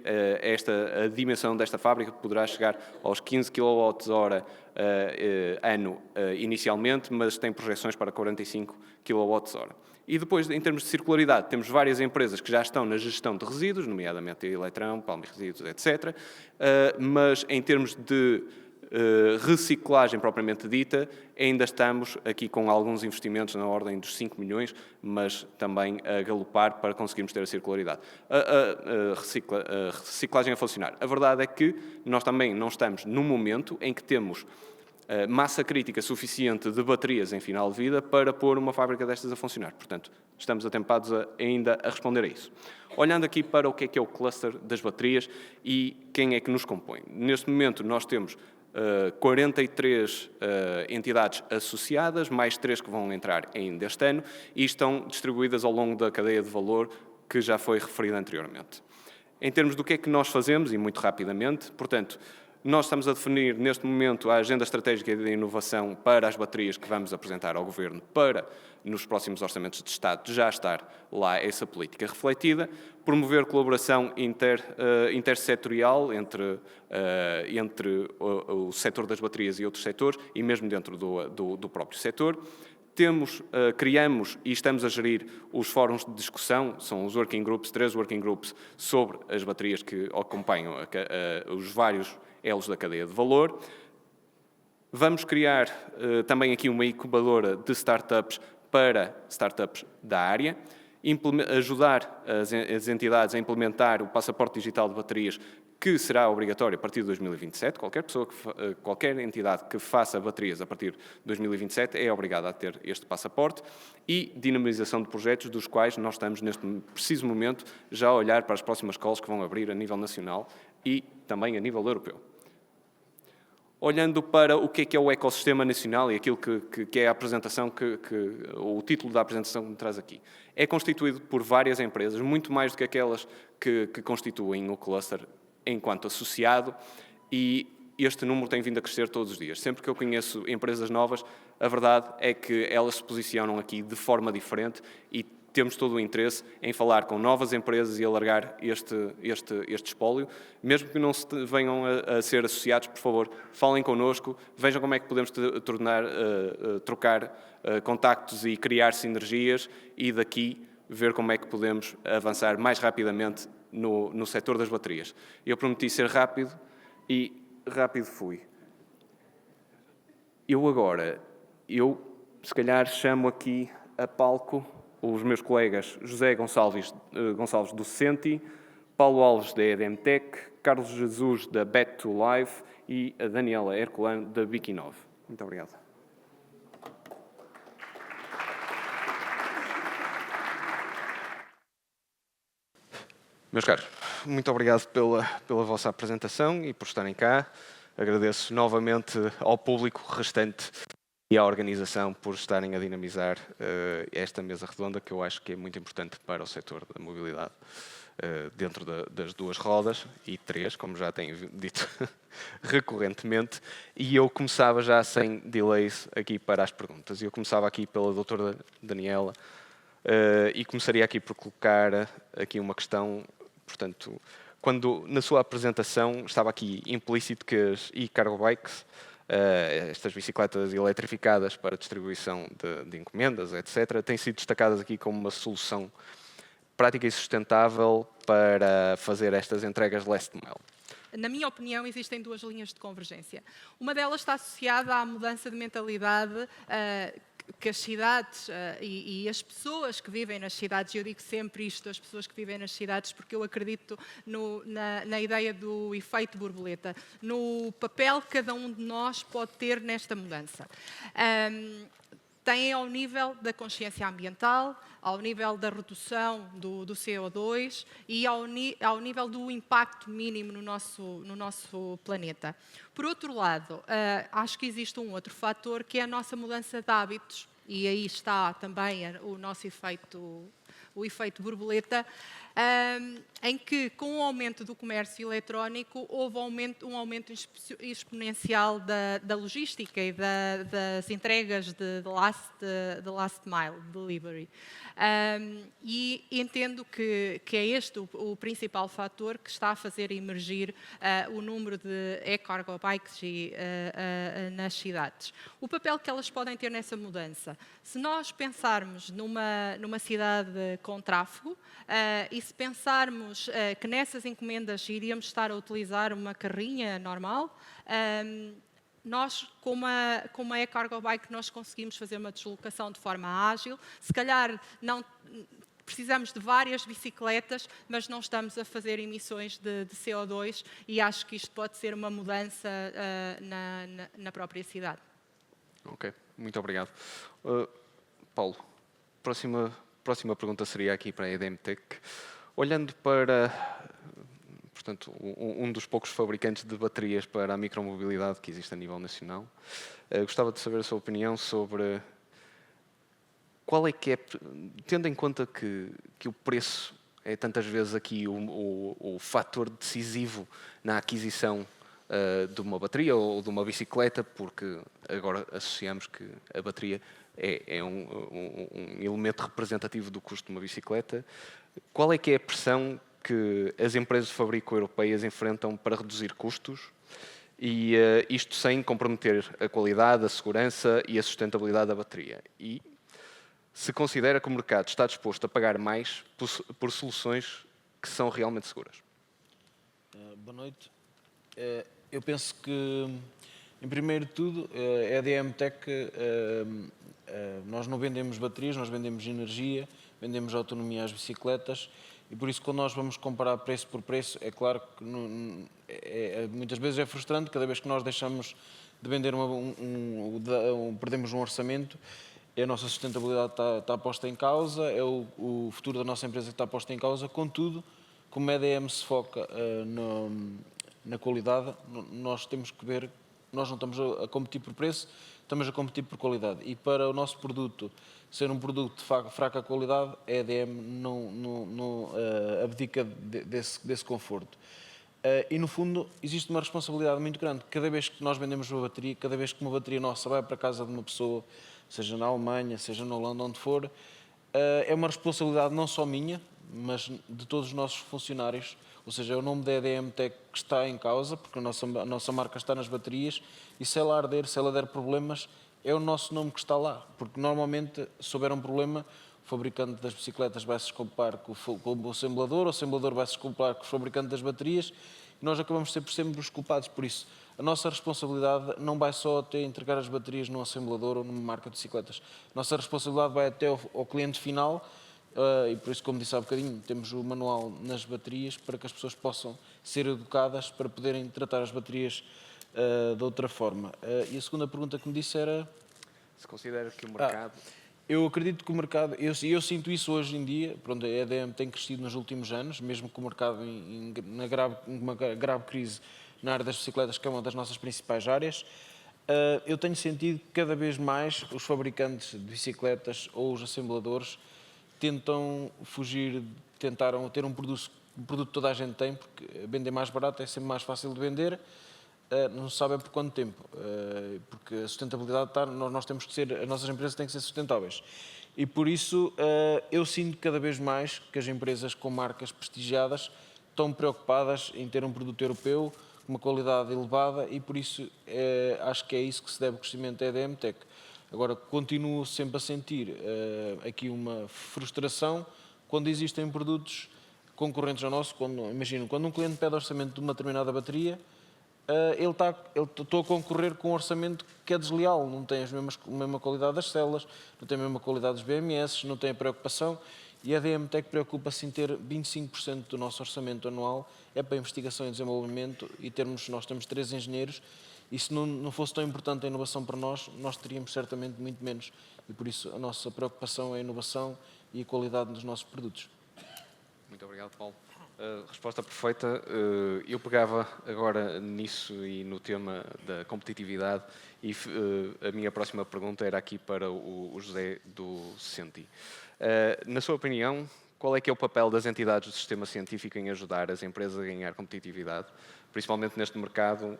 a dimensão desta fábrica poderá chegar aos 15 kWh ano inicialmente, mas tem projeções para 45 kWh. E depois, em termos de circularidade, temos várias empresas que já estão na gestão de resíduos, nomeadamente a Eletrão, Palme Resíduos, etc. Mas em termos de reciclagem propriamente dita, ainda estamos aqui com alguns investimentos na ordem dos 5 milhões, mas também a galopar para conseguirmos ter a circularidade. A reciclagem a funcionar. A verdade é que nós também não estamos no momento em que temos massa crítica suficiente de baterias em final de vida para pôr uma fábrica destas a funcionar. Portanto, estamos atempados ainda a responder a isso. Olhando aqui para o que é o cluster das baterias e quem é que nos compõe. Neste momento, nós temos 43 entidades associadas, mais 3 que vão entrar ainda este ano, e estão distribuídas ao longo da cadeia de valor que já foi referida anteriormente. Em termos do que é que nós fazemos, e muito rapidamente, portanto, nós estamos a definir, neste momento, a agenda estratégica de inovação para as baterias que vamos apresentar ao Governo para, nos próximos orçamentos de Estado, já estar lá essa política refletida, promover colaboração intersetorial entre o setor das baterias e outros setores, e mesmo dentro do próprio setor. Criamos e estamos a gerir os fóruns de discussão, são os working groups, 3 working groups sobre as baterias que acompanham os vários elos da cadeia de valor. Vamos criar também aqui uma incubadora de startups para startups da área, ajudar as entidades a implementar o passaporte digital de baterias, que será obrigatório a partir de 2027. Qualquer entidade que faça baterias a partir de 2027 é obrigada a ter este passaporte, e dinamização de projetos dos quais nós estamos, neste preciso momento, já a olhar para as próximas calls que vão abrir a nível nacional e também a nível europeu. Olhando para o que é o ecossistema nacional e aquilo que é a apresentação, o título da apresentação que me traz aqui. É constituído por várias empresas, muito mais do que aquelas que constituem o cluster enquanto associado, e este número tem vindo a crescer todos os dias. Sempre que eu conheço empresas novas, a verdade é que elas se posicionam aqui de forma diferente, e temos todo o interesse em falar com novas empresas e alargar este espólio. Mesmo que não venham a ser associados, por favor, falem connosco, vejam como é que podemos trocar contactos e criar sinergias, e daqui ver como é que podemos avançar mais rapidamente no setor das baterias. Eu prometi ser rápido e rápido fui. Eu se calhar chamo aqui a palco os meus colegas José Gonçalves do Centi, Paulo Alves da EDMTech, Carlos Jesus da Bet2Live e a Daniela Herculano da Bikinov. Muito obrigado. Meus caros, muito obrigado pela vossa apresentação e por estarem cá. Agradeço novamente ao público restante e à organização por estarem a dinamizar esta mesa redonda, que eu acho que é muito importante para o setor da mobilidade dentro das duas rodas e três, como já tenho dito recorrentemente. E eu começava já sem delays aqui para as perguntas. Eu começava aqui pela doutora Daniela e começaria aqui por colocar aqui uma questão. Portanto, quando na sua apresentação estava aqui implícito que as e-cargo bikes, estas bicicletas eletrificadas para distribuição de encomendas, etc., têm sido destacadas aqui como uma solução prática e sustentável para fazer estas entregas last mile. Na minha opinião, existem duas linhas de convergência. Uma delas está associada à mudança de mentalidade que as cidades e as pessoas que vivem nas cidades, e eu digo sempre isto, as pessoas que vivem nas cidades, porque eu acredito na ideia do efeito borboleta, no papel que cada um de nós pode ter nesta mudança. Têm ao nível da consciência ambiental, ao nível da redução do CO2 e ao nível do impacto mínimo no nosso planeta. Por outro lado, acho que existe um outro fator que é a nossa mudança de hábitos, e aí está também o nosso efeito borboleta, em que, com o aumento do comércio eletrónico, houve um aumento exponencial da logística e das entregas de last mile delivery. E entendo que é este o principal fator que está a fazer emergir o número de e-cargo bikes nas cidades. O papel que elas podem ter nessa mudança. Se nós pensarmos numa cidade com tráfego, e se pensarmos que nessas encomendas iríamos estar a utilizar uma carrinha normal, nós, com uma e-cargo bike, nós conseguimos fazer uma deslocação de forma ágil. Se calhar não precisamos de várias bicicletas, mas não estamos a fazer emissões de CO2 e acho que isto pode ser uma mudança na própria cidade. Ok, muito obrigado. Paulo, próxima pergunta seria aqui para a EDMTech. Olhando para, portanto, um dos poucos fabricantes de baterias para a micromobilidade que existe a nível nacional, gostava de saber a sua opinião sobre qual é que é, tendo em conta que o preço é tantas vezes aqui o fator decisivo na aquisição de uma bateria ou de uma bicicleta, porque agora associamos que a bateria é um elemento representativo do custo de uma bicicleta. Qual é que é a pressão que as empresas de fabrico europeias enfrentam para reduzir custos e isto sem comprometer a qualidade, a segurança e a sustentabilidade da bateria? E se considera que o mercado está disposto a pagar mais por soluções que são realmente seguras? Boa noite. Eu penso que, em primeiro de tudo, a EDMTech, nós não vendemos baterias, nós vendemos energia, vendemos autonomia às bicicletas e por isso quando nós vamos comparar preço por preço, é claro que muitas vezes é frustrante, cada vez que nós deixamos de vender, perdemos um orçamento, a nossa sustentabilidade está posta em causa, é o futuro da nossa empresa que está posto em causa. Contudo, como a EDM se foca na qualidade, nós temos que ver, nós não estamos a competir por preço, estamos a competir por qualidade. E para o nosso produto ser um produto de fraca qualidade, a EDM não abdica desse conforto. E, no fundo, existe uma responsabilidade muito grande. Cada vez que nós vendemos uma bateria, cada vez que uma bateria nossa vai para a casa de uma pessoa, seja na Alemanha, seja na Holanda, onde for, é uma responsabilidade não só minha, mas de todos os nossos funcionários. Ou seja, é o nome da EDMTech que está em causa, porque a nossa marca está nas baterias, e se ela arder, se ela der problemas, é o nosso nome que está lá. Porque normalmente, se houver um problema, o fabricante das bicicletas vai se desculpar com o assemblador vai se desculpar com o fabricante das baterias, e nós acabamos por ser sempre os culpados por isso. A nossa responsabilidade não vai só até entregar as baterias num assemblador ou numa marca de bicicletas. A nossa responsabilidade vai até ao cliente final e por isso, como disse há bocadinho, temos o manual nas baterias para que as pessoas possam ser educadas para poderem tratar as baterias de outra forma. E a segunda pergunta que me disse era... Se considera que o mercado... Eu acredito que o mercado, eu sinto isso hoje em dia, pronto, a EDM tem crescido nos últimos anos, mesmo que o mercado numa grave crise na área das bicicletas, que é uma das nossas principais áreas. Eu tenho sentido que cada vez mais os fabricantes de bicicletas ou os assembladores tentam fugir, tentaram ter um produto que toda a gente tem, porque vender mais barato é sempre mais fácil de vender, não se sabe por quanto tempo, porque a sustentabilidade está, nós temos que ser, as nossas empresas têm que ser sustentáveis. E por isso eu sinto cada vez mais que as empresas com marcas prestigiadas estão preocupadas em ter um produto europeu com uma qualidade elevada e por isso acho que é isso que se deve ao crescimento da EDM Tech. Agora, continuo sempre a sentir aqui uma frustração quando existem produtos concorrentes ao nosso. Imagino, quando um cliente pede orçamento de uma determinada bateria, estou a concorrer com um orçamento que é desleal, não tem a mesma qualidade das células, não tem a mesma qualidade dos BMS, não tem a preocupação. E a EDM Tech preocupa-se em ter 25% do nosso orçamento anual é para investigação e desenvolvimento e nós temos 3 engenheiros e se não fosse tão importante a inovação para nós teríamos certamente muito menos. E por isso a nossa preocupação é a inovação e a qualidade dos nossos produtos. Muito obrigado, Paulo. Resposta perfeita. Eu pegava agora nisso e no tema da competitividade e a minha próxima pergunta era aqui para o José do Senti. Na sua opinião, qual é que é o papel das entidades do sistema científico em ajudar as empresas a ganhar competitividade, principalmente neste mercado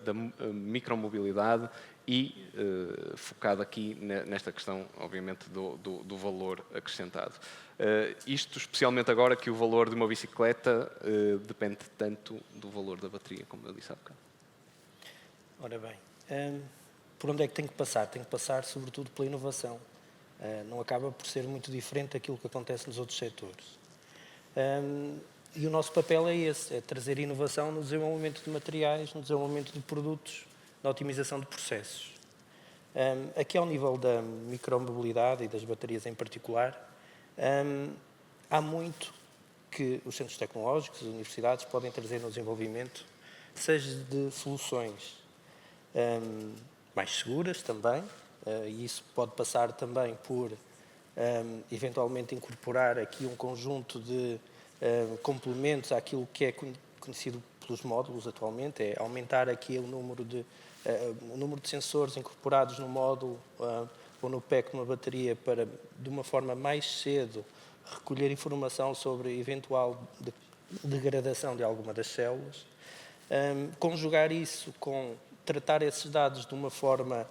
da micromobilidade e focado aqui nesta questão, obviamente, do valor acrescentado? Isto especialmente agora que o valor de uma bicicleta depende tanto do valor da bateria, como eu disse há bocado. Ora bem, por onde é que tem que passar? Tem que passar, sobretudo, pela inovação. Não acaba por ser muito diferente daquilo que acontece nos outros setores. E o nosso papel é esse, é trazer inovação no desenvolvimento de materiais, no desenvolvimento de produtos, na otimização de processos. Aqui ao nível da micromobilidade e das baterias em particular, há muito que os centros tecnológicos, as universidades podem trazer no desenvolvimento, seja de soluções mais seguras também, e isso pode passar também por, eventualmente, incorporar aqui um conjunto de complementos àquilo que é conhecido pelos módulos atualmente, é aumentar aqui o número de sensores incorporados no módulo ou no pack de uma bateria para, de uma forma mais cedo, recolher informação sobre eventual degradação de alguma das células. Conjugar isso com tratar esses dados de uma forma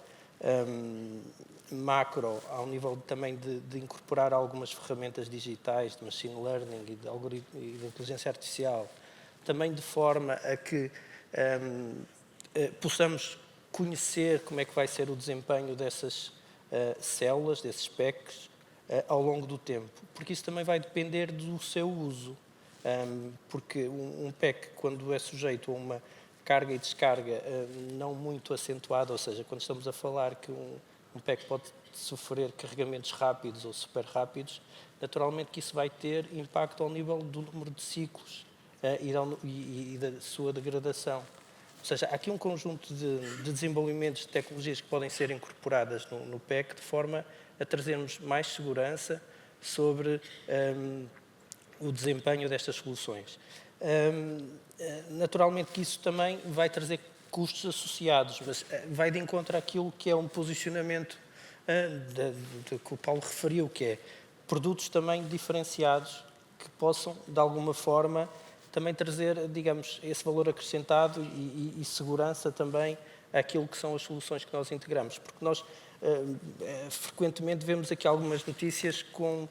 macro, ao nível também de incorporar algumas ferramentas digitais de machine learning e de algoritmo e de inteligência artificial, também de forma a que possamos conhecer como é que vai ser o desempenho dessas células, desses packs, ao longo do tempo, porque isso também vai depender do seu uso, porque um pack, quando é sujeito a uma carga e descarga não muito acentuada, ou seja, quando estamos a falar que um pack pode sofrer carregamentos rápidos ou super rápidos, naturalmente que isso vai ter impacto ao nível do número de ciclos e da sua degradação. Ou seja, há aqui um conjunto de desenvolvimentos de tecnologias que podem ser incorporadas no pack de forma a trazermos mais segurança sobre o desempenho destas soluções. Naturalmente que isso também vai trazer custos associados, mas vai de encontro àquilo que é um posicionamento que o Paulo referiu, que é produtos também diferenciados que possam, de alguma forma, também trazer, digamos, esse valor acrescentado e segurança também àquilo que são as soluções que nós integramos. Porque nós frequentemente vemos aqui algumas notícias com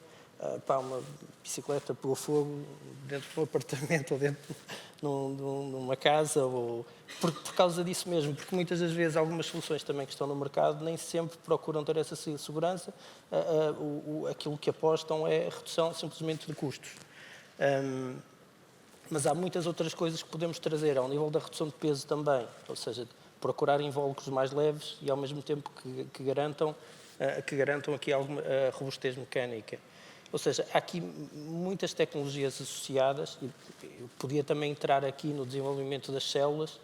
uma bicicleta pegou fogo dentro de um apartamento ou dentro numa casa, ou por causa disso mesmo, porque muitas das vezes algumas soluções também que estão no mercado nem sempre procuram ter essa segurança, aquilo que apostam é a redução simplesmente de custos. Mas há muitas outras coisas que podemos trazer ao nível da redução de peso também, ou seja, procurar invólucros mais leves e ao mesmo tempo que garantam aqui alguma robustez mecânica. Ou seja, há aqui muitas tecnologias associadas, e eu podia também entrar aqui no desenvolvimento das células,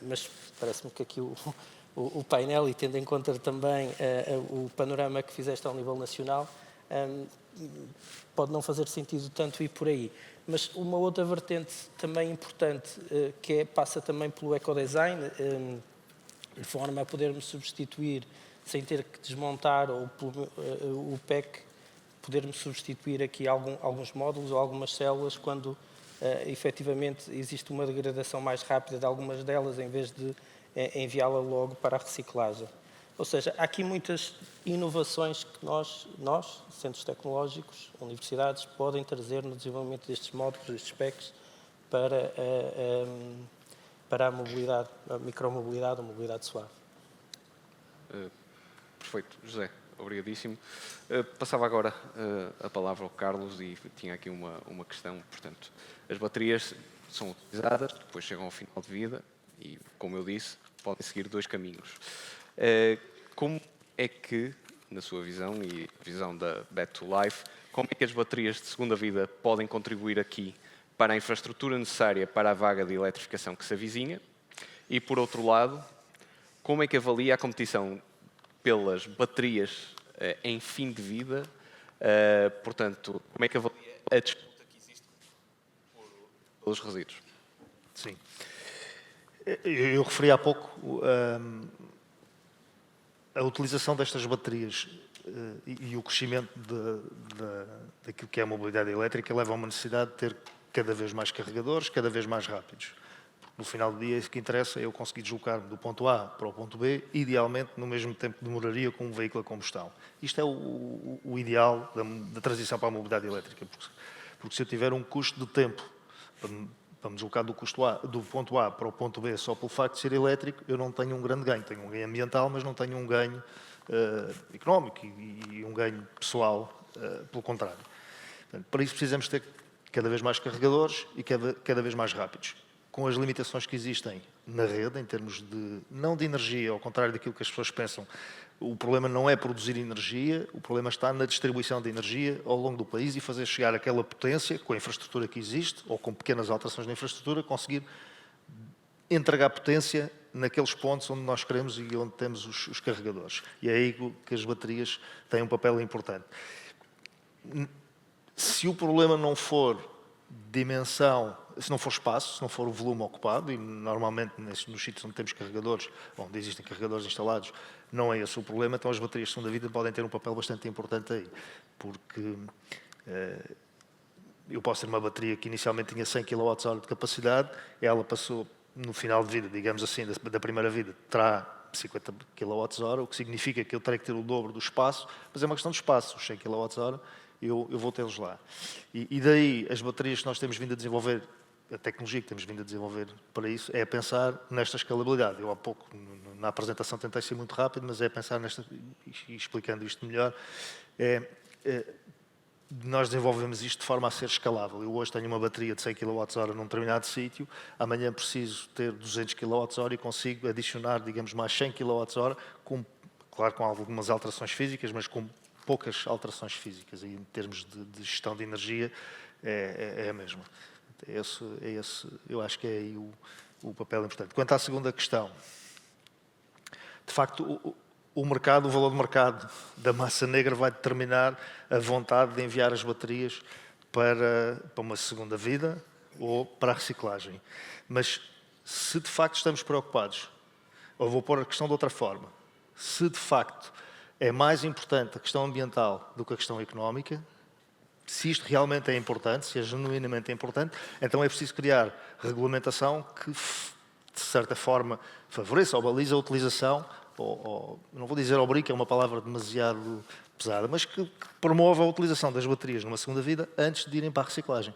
mas parece-me que aqui o painel, e tendo em conta também o panorama que fizeste ao nível nacional, pode não fazer sentido tanto ir por aí. Mas uma outra vertente também importante, passa também pelo ecodesign, de forma a podermos substituir, sem ter que desmontar o PEC, podermos substituir aqui alguns módulos ou algumas células quando efetivamente existe uma degradação mais rápida de algumas delas, em vez de enviá-la logo para a reciclagem. Ou seja, há aqui muitas inovações que nós, centros tecnológicos, universidades, podem trazer no desenvolvimento destes módulos, destes PECs, para a mobilidade, a micromobilidade, a mobilidade suave. Perfeito, José, obrigadíssimo. Passava agora a palavra ao Carlos e tinha aqui uma questão. Portanto, as baterias são utilizadas, depois chegam ao final de vida e, como eu disse, podem seguir 2 caminhos. Como é que, na sua visão e a visão da Bat2Life, como é que as baterias de segunda vida podem contribuir aqui para a infraestrutura necessária para a vaga de eletrificação que se avizinha? E, por outro lado, como é que avalia a competição pelas baterias em fim de vida? Portanto, como é que avalia a disputa que existe pelos resíduos? Sim. Eu referi há pouco a utilização destas baterias e o crescimento daquilo que é a mobilidade elétrica leva a uma necessidade de ter cada vez mais carregadores, cada vez mais rápidos. No final do dia, isso que interessa é eu conseguir deslocar-me do ponto A para o ponto B, idealmente no mesmo tempo que demoraria com um veículo a combustão. Isto é o ideal da transição para a mobilidade elétrica, porque se eu tiver um custo de tempo para me deslocar do ponto A para o ponto B só pelo facto de ser elétrico, eu não tenho um grande ganho. Tenho um ganho ambiental, mas não tenho um ganho económico e um ganho pessoal, pelo contrário. Portanto, para isso precisamos ter cada vez mais carregadores e cada vez mais rápidos. Com as limitações que existem na rede, em termos não de energia, ao contrário daquilo que as pessoas pensam, o problema não é produzir energia, o problema está na distribuição de energia ao longo do país e fazer chegar aquela potência, com a infraestrutura que existe, ou com pequenas alterações na infraestrutura, conseguir entregar potência naqueles pontos onde nós queremos e onde temos os carregadores. E é aí que as baterias têm um papel importante. Se o problema não for dimensão, se não for espaço, se não for o volume ocupado, e normalmente nos sítios onde temos carregadores, onde existem carregadores instalados, não é esse o problema, então as baterias de segunda vida podem ter um papel bastante importante aí, porque eu posso ter uma bateria que inicialmente tinha 100 kWh de capacidade, ela passou, no final de vida, digamos assim, da primeira vida, terá 50 kWh, o que significa que eu terei que ter o dobro do espaço, mas é uma questão de espaço, os 100 kWh, eu vou tê-los lá. E daí, as baterias que nós temos vindo a desenvolver, a tecnologia que temos vindo a desenvolver para isso, é pensar nesta escalabilidade. Eu há pouco, na apresentação, tentei ser muito rápido, mas é pensar nesta, e explicando isto melhor, nós desenvolvemos isto de forma a ser escalável. Eu hoje tenho uma bateria de 100 kWh num determinado sítio, amanhã preciso ter 200 kWh e consigo adicionar, digamos, mais 100 kWh, claro, com algumas alterações físicas, mas com poucas alterações físicas, e em termos de gestão de energia é a mesma. Eu acho que é aí o papel importante. Quanto à segunda questão, de facto, o mercado, o valor de mercado da massa negra vai determinar a vontade de enviar as baterias para uma segunda vida ou para a reciclagem. Mas se de facto estamos preocupados, ou vou pôr a questão de outra forma, se de facto é mais importante a questão ambiental do que a questão económica, se isto realmente é importante, se é genuinamente importante, então é preciso criar regulamentação que, de certa forma, favoreça ou balize a utilização, ou não vou dizer obrigue, é uma palavra demasiado pesada, mas que promova a utilização das baterias numa segunda vida antes de irem para a reciclagem.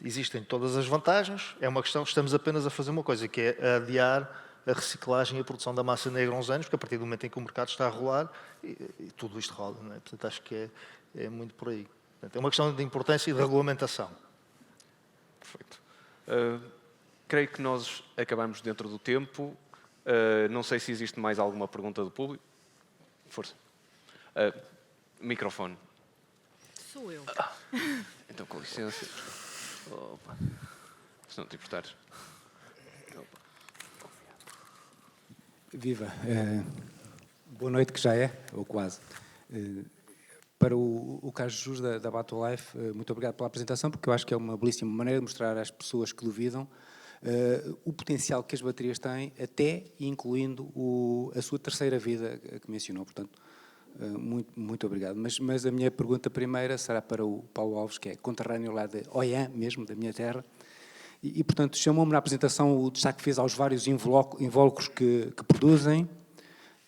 Existem todas as vantagens, é uma questão, estamos apenas a fazer uma coisa, que é adiar a reciclagem e a produção da massa negra há uns anos, porque a partir do momento em que o mercado está a rolar, e tudo isto rola, não é? Portanto, acho que é muito por aí. Portanto, é uma questão de importância e de regulamentação. Perfeito. Creio que nós acabamos dentro do tempo. Não sei se existe mais alguma pergunta do público. Força. Microfone. Sou eu. Então, com licença. Opa. Se não te importares. Viva. Boa noite, que já é, ou quase. Para o Carlos Jesus da Battle Life, muito obrigado pela apresentação, porque eu acho que é uma belíssima maneira de mostrar às pessoas que duvidam o potencial que as baterias têm, até incluindo a sua terceira vida que mencionou. Portanto, muito obrigado. Mas a minha pergunta primeira será para o Paulo Alves, que é conterrâneo lá de Oiã, mesmo, da minha terra. Portanto, chamou-me na apresentação o destaque que fez aos vários invólucros que produzem.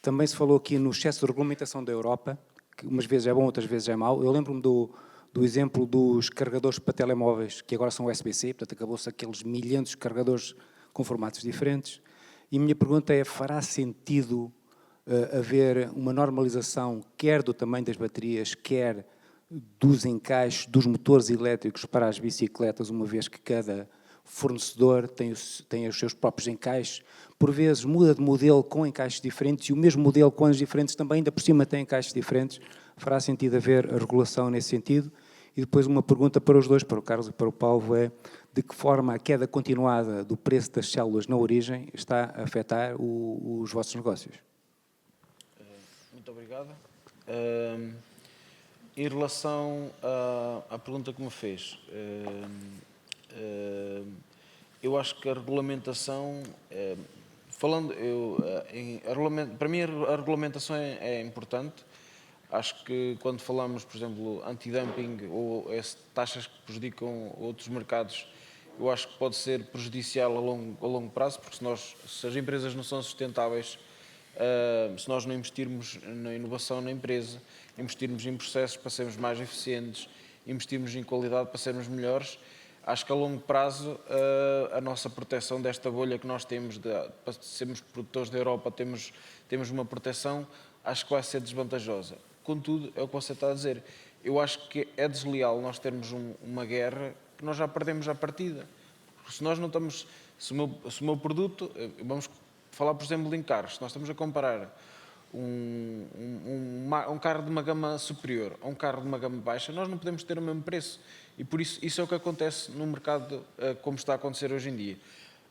Também se falou aqui no excesso de regulamentação da Europa, que umas vezes é bom, outras vezes é mau. Eu lembro-me do exemplo dos carregadores para telemóveis, que agora são USB-C, portanto acabou-se aqueles milhentos de carregadores com formatos diferentes. E a minha pergunta é, fará sentido haver uma normalização, quer do tamanho das baterias, quer dos encaixes dos motores elétricos para as bicicletas, uma vez que cada fornecedor tem os seus próprios encaixes, por vezes muda de modelo com encaixes diferentes e o mesmo modelo com anos diferentes também ainda por cima tem encaixes diferentes. Fará sentido haver a regulação nesse sentido? E depois uma pergunta para os dois, para o Carlos e para o Paulo, é de que forma a queda continuada do preço das células na origem está a afetar os vossos negócios? Muito obrigado. Em relação à pergunta que me fez, eu acho que a regulamentação, para mim a regulamentação é importante. Acho que quando falamos, por exemplo, anti-dumping ou taxas que prejudicam outros mercados, eu acho que pode ser prejudicial a longo prazo, porque se as empresas não são sustentáveis, se nós não investirmos na inovação na empresa, investirmos em processos para sermos mais eficientes, investirmos em qualidade para sermos melhores, acho que a longo prazo a nossa proteção desta bolha que nós temos, para sermos produtores da Europa, temos uma proteção, acho que vai ser desvantajosa. Contudo, é o que você está a dizer. Eu acho que é desleal nós termos uma guerra que nós já perdemos à partida. Porque se nós não estamos... Se o meu produto... Vamos falar, por exemplo, em carros. Se nós estamos a comparar um carro de uma gama superior a um carro de uma gama baixa, nós não podemos ter o mesmo preço. E por isso é o que acontece no mercado como está a acontecer hoje em dia.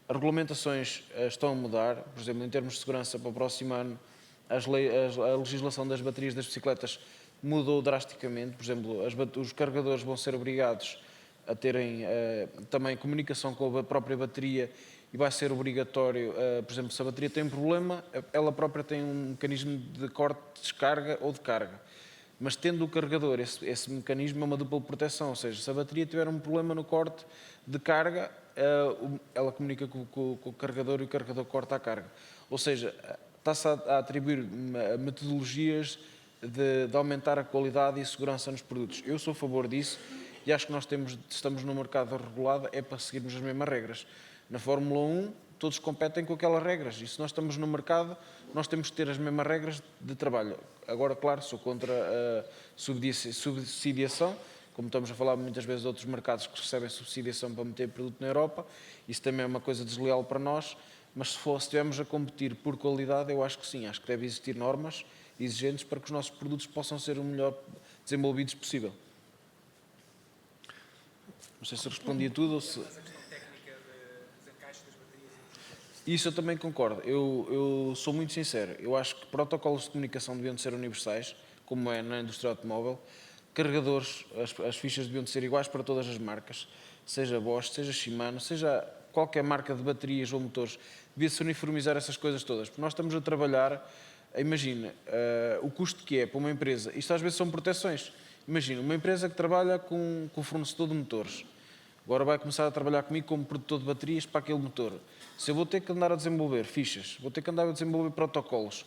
As regulamentações estão a mudar. Por exemplo, em termos de segurança, para o próximo ano, a legislação das baterias das bicicletas mudou drasticamente. Por exemplo, os carregadores vão ser obrigados a terem também comunicação com a própria bateria e vai ser obrigatório, por exemplo, se a bateria tem um problema, ela própria tem um mecanismo de corte, descarga ou de carga. Mas tendo o carregador, esse mecanismo é uma dupla proteção, ou seja, se a bateria tiver um problema no corte de carga, ela comunica com o carregador e o carregador corta a carga. Ou seja, está-se a atribuir metodologias de aumentar a qualidade e a segurança nos produtos. Eu sou a favor disso e acho que nós estamos no mercado regulado é para seguirmos as mesmas regras. Na Fórmula 1, todos competem com aquelas regras e se nós estamos no mercado, nós temos que ter as mesmas regras de trabalho. Agora, claro, sou contra a subsidiação, como estamos a falar muitas vezes de outros mercados que recebem subsidiação para meter produto na Europa, isso também é uma coisa desleal para nós. Mas se estivermos a competir por qualidade, eu acho que sim, acho que deve existir normas exigentes para que os nossos produtos possam ser o melhor desenvolvidos possível. Não sei se respondi a tudo ou se... Isso eu também concordo. Eu sou muito sincero. Eu acho que protocolos de comunicação deviam de ser universais, como é na indústria automóvel. Carregadores, as fichas deviam de ser iguais para todas as marcas, seja Bosch, seja Shimano, seja qualquer marca de baterias ou motores. Devia-se uniformizar essas coisas todas, porque nós estamos a trabalhar, imagina, o custo que é para uma empresa, isto às vezes são proteções. Imagina, uma empresa que trabalha com fornecedor de motores, agora vai começar a trabalhar comigo como produtor de baterias para aquele motor. Se eu vou ter que andar a desenvolver fichas, vou ter que andar a desenvolver protocolos,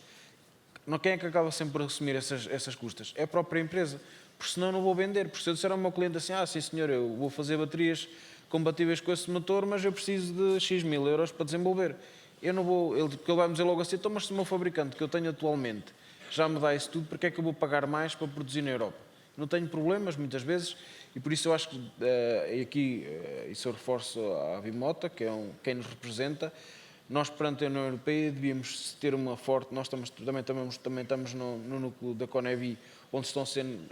quem é que acaba sempre por assumir essas custas? É a própria empresa, porque senão não vou vender. Porque se eu disser ao meu cliente assim, sim senhor, eu vou fazer baterias compatíveis com esse motor, mas eu preciso de X mil euros para desenvolver. Eu não vou, porque ele vai me dizer logo assim, então, mas se o meu fabricante que eu tenho atualmente já me dá isso tudo, porque é que eu vou pagar mais para produzir na Europa? Não tenho problemas, muitas vezes, E por isso eu acho que, e aqui, isso eu reforço à Vimota, que é quem nos representa, nós perante a União Europeia devíamos ter uma forte, nós também estamos no núcleo da Conevi, onde estão sendo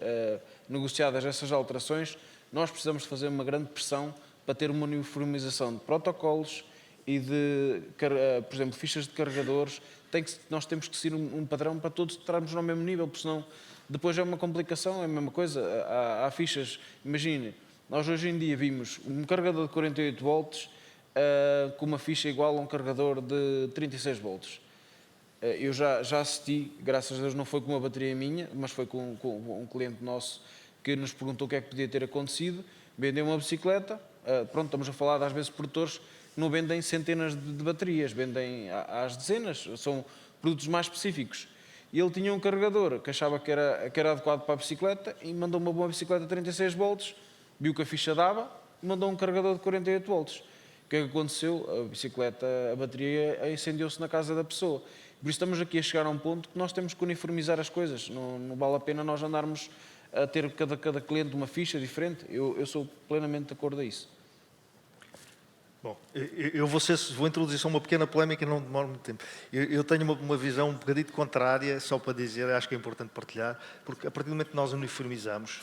negociadas essas alterações, nós precisamos de fazer uma grande pressão para ter uma uniformização de protocolos e de, por exemplo, fichas de carregadores. Nós temos que seguir um padrão para todos estarmos no mesmo nível, porque senão depois é uma complicação, é a mesma coisa. Há fichas, imagine, nós hoje em dia vimos um carregador de 48 volts com uma ficha igual a um carregador de 36 volts. Eu já assisti, graças a Deus não foi com uma bateria minha, mas foi com um cliente nosso que nos perguntou o que é que podia ter acontecido. Vendeu uma bicicleta, pronto, estamos a falar de, às vezes, produtores que não vendem centenas de baterias, vendem às dezenas, são produtos mais específicos. E ele tinha um carregador que achava que era adequado para a bicicleta e mandou uma bicicleta de 36 volts, viu que a ficha dava e mandou um carregador de 48 volts. O que é que aconteceu? A bicicleta, a bateria incendiou-se na casa da pessoa. Por isso estamos aqui a chegar a um ponto que nós temos que uniformizar as coisas. Não vale a pena nós andarmos a ter cada cliente uma ficha diferente. Eu sou plenamente de acordo a isso. Bom, eu vou introduzir só uma pequena polémica e não demora muito tempo. Eu tenho uma visão um bocadinho contrária, só para dizer, acho que é importante partilhar, porque a partir do momento que nós uniformizamos,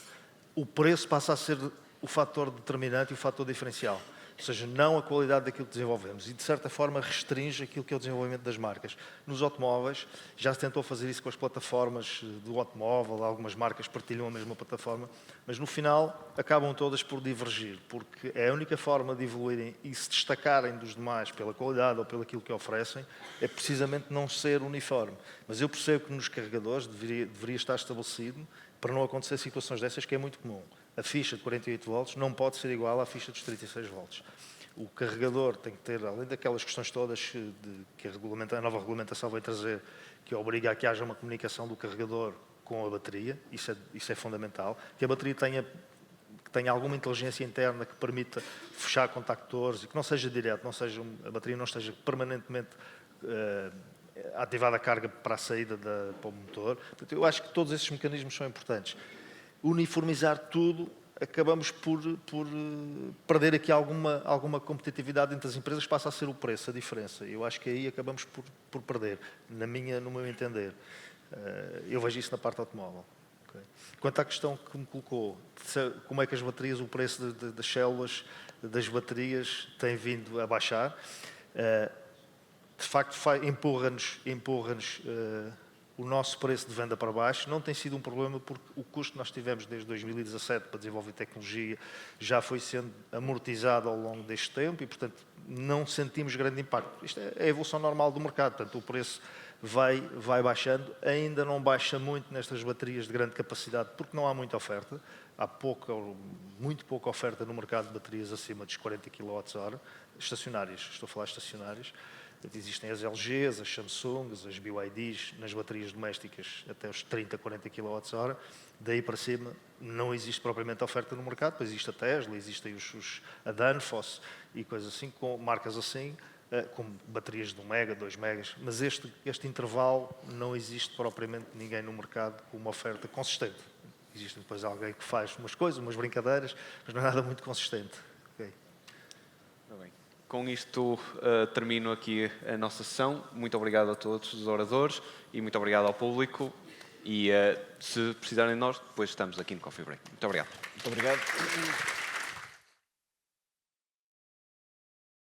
o preço passa a ser o fator determinante e o fator diferencial. Ou seja, não a qualidade daquilo que desenvolvemos e, de certa forma, restringe aquilo que é o desenvolvimento das marcas. Nos automóveis, já se tentou fazer isso com as plataformas do automóvel, algumas marcas partilham a mesma plataforma, mas no final acabam todas por divergir, porque é a única forma de evoluírem e se destacarem dos demais pela qualidade ou pelo aquilo que oferecem, é precisamente não ser uniforme. Mas eu percebo que nos carregadores deveria estar estabelecido para não acontecer situações dessas, que é muito comum. A ficha de 48 volts não pode ser igual à ficha dos 36 volts. O carregador tem que ter, além daquelas questões todas que a nova regulamentação vai trazer, que obriga a que haja uma comunicação do carregador com a bateria, isso é fundamental, que a bateria tenha alguma inteligência interna que permita fechar contactores e que não seja direto, a bateria não esteja permanentemente ativada a carga para a saída para o motor. Portanto, eu acho que todos esses mecanismos são importantes. Uniformizar tudo, acabamos por perder aqui alguma competitividade entre as empresas, passa a ser o preço, a diferença. Eu acho que aí acabamos por perder, no meu entender. Eu vejo isso na parte automóvel. Okay? Quanto à questão que me colocou, como é que as baterias, o preço das células das baterias tem vindo a baixar, de facto empurra-nos o nosso preço de venda para baixo. Não tem sido um problema porque o custo que nós tivemos desde 2017 para desenvolver tecnologia já foi sendo amortizado ao longo deste tempo e, portanto, não sentimos grande impacto. Isto é a evolução normal do mercado, portanto, o preço vai baixando, ainda não baixa muito nestas baterias de grande capacidade porque não há muita oferta, há muito pouca oferta no mercado de baterias acima dos 40 kWh, estacionárias, estou a falar estacionárias. Existem as LGs, as Samsungs, as BYDs, nas baterias domésticas até os 30, 40 kWh. Daí para cima não existe propriamente oferta no mercado, pois existe a Tesla, existem a Danfoss e coisas assim, com marcas assim, com baterias de 1 mega, 2 megas, mas este intervalo não existe propriamente ninguém no mercado com uma oferta consistente. Existe depois alguém que faz umas coisas, umas brincadeiras, mas não é nada muito consistente. Okay. Bem. Com isto termino aqui a nossa sessão. Muito obrigado a todos os oradores e muito obrigado ao público. E se precisarem de nós, depois estamos aqui no Coffee Break. Muito obrigado. Muito obrigado.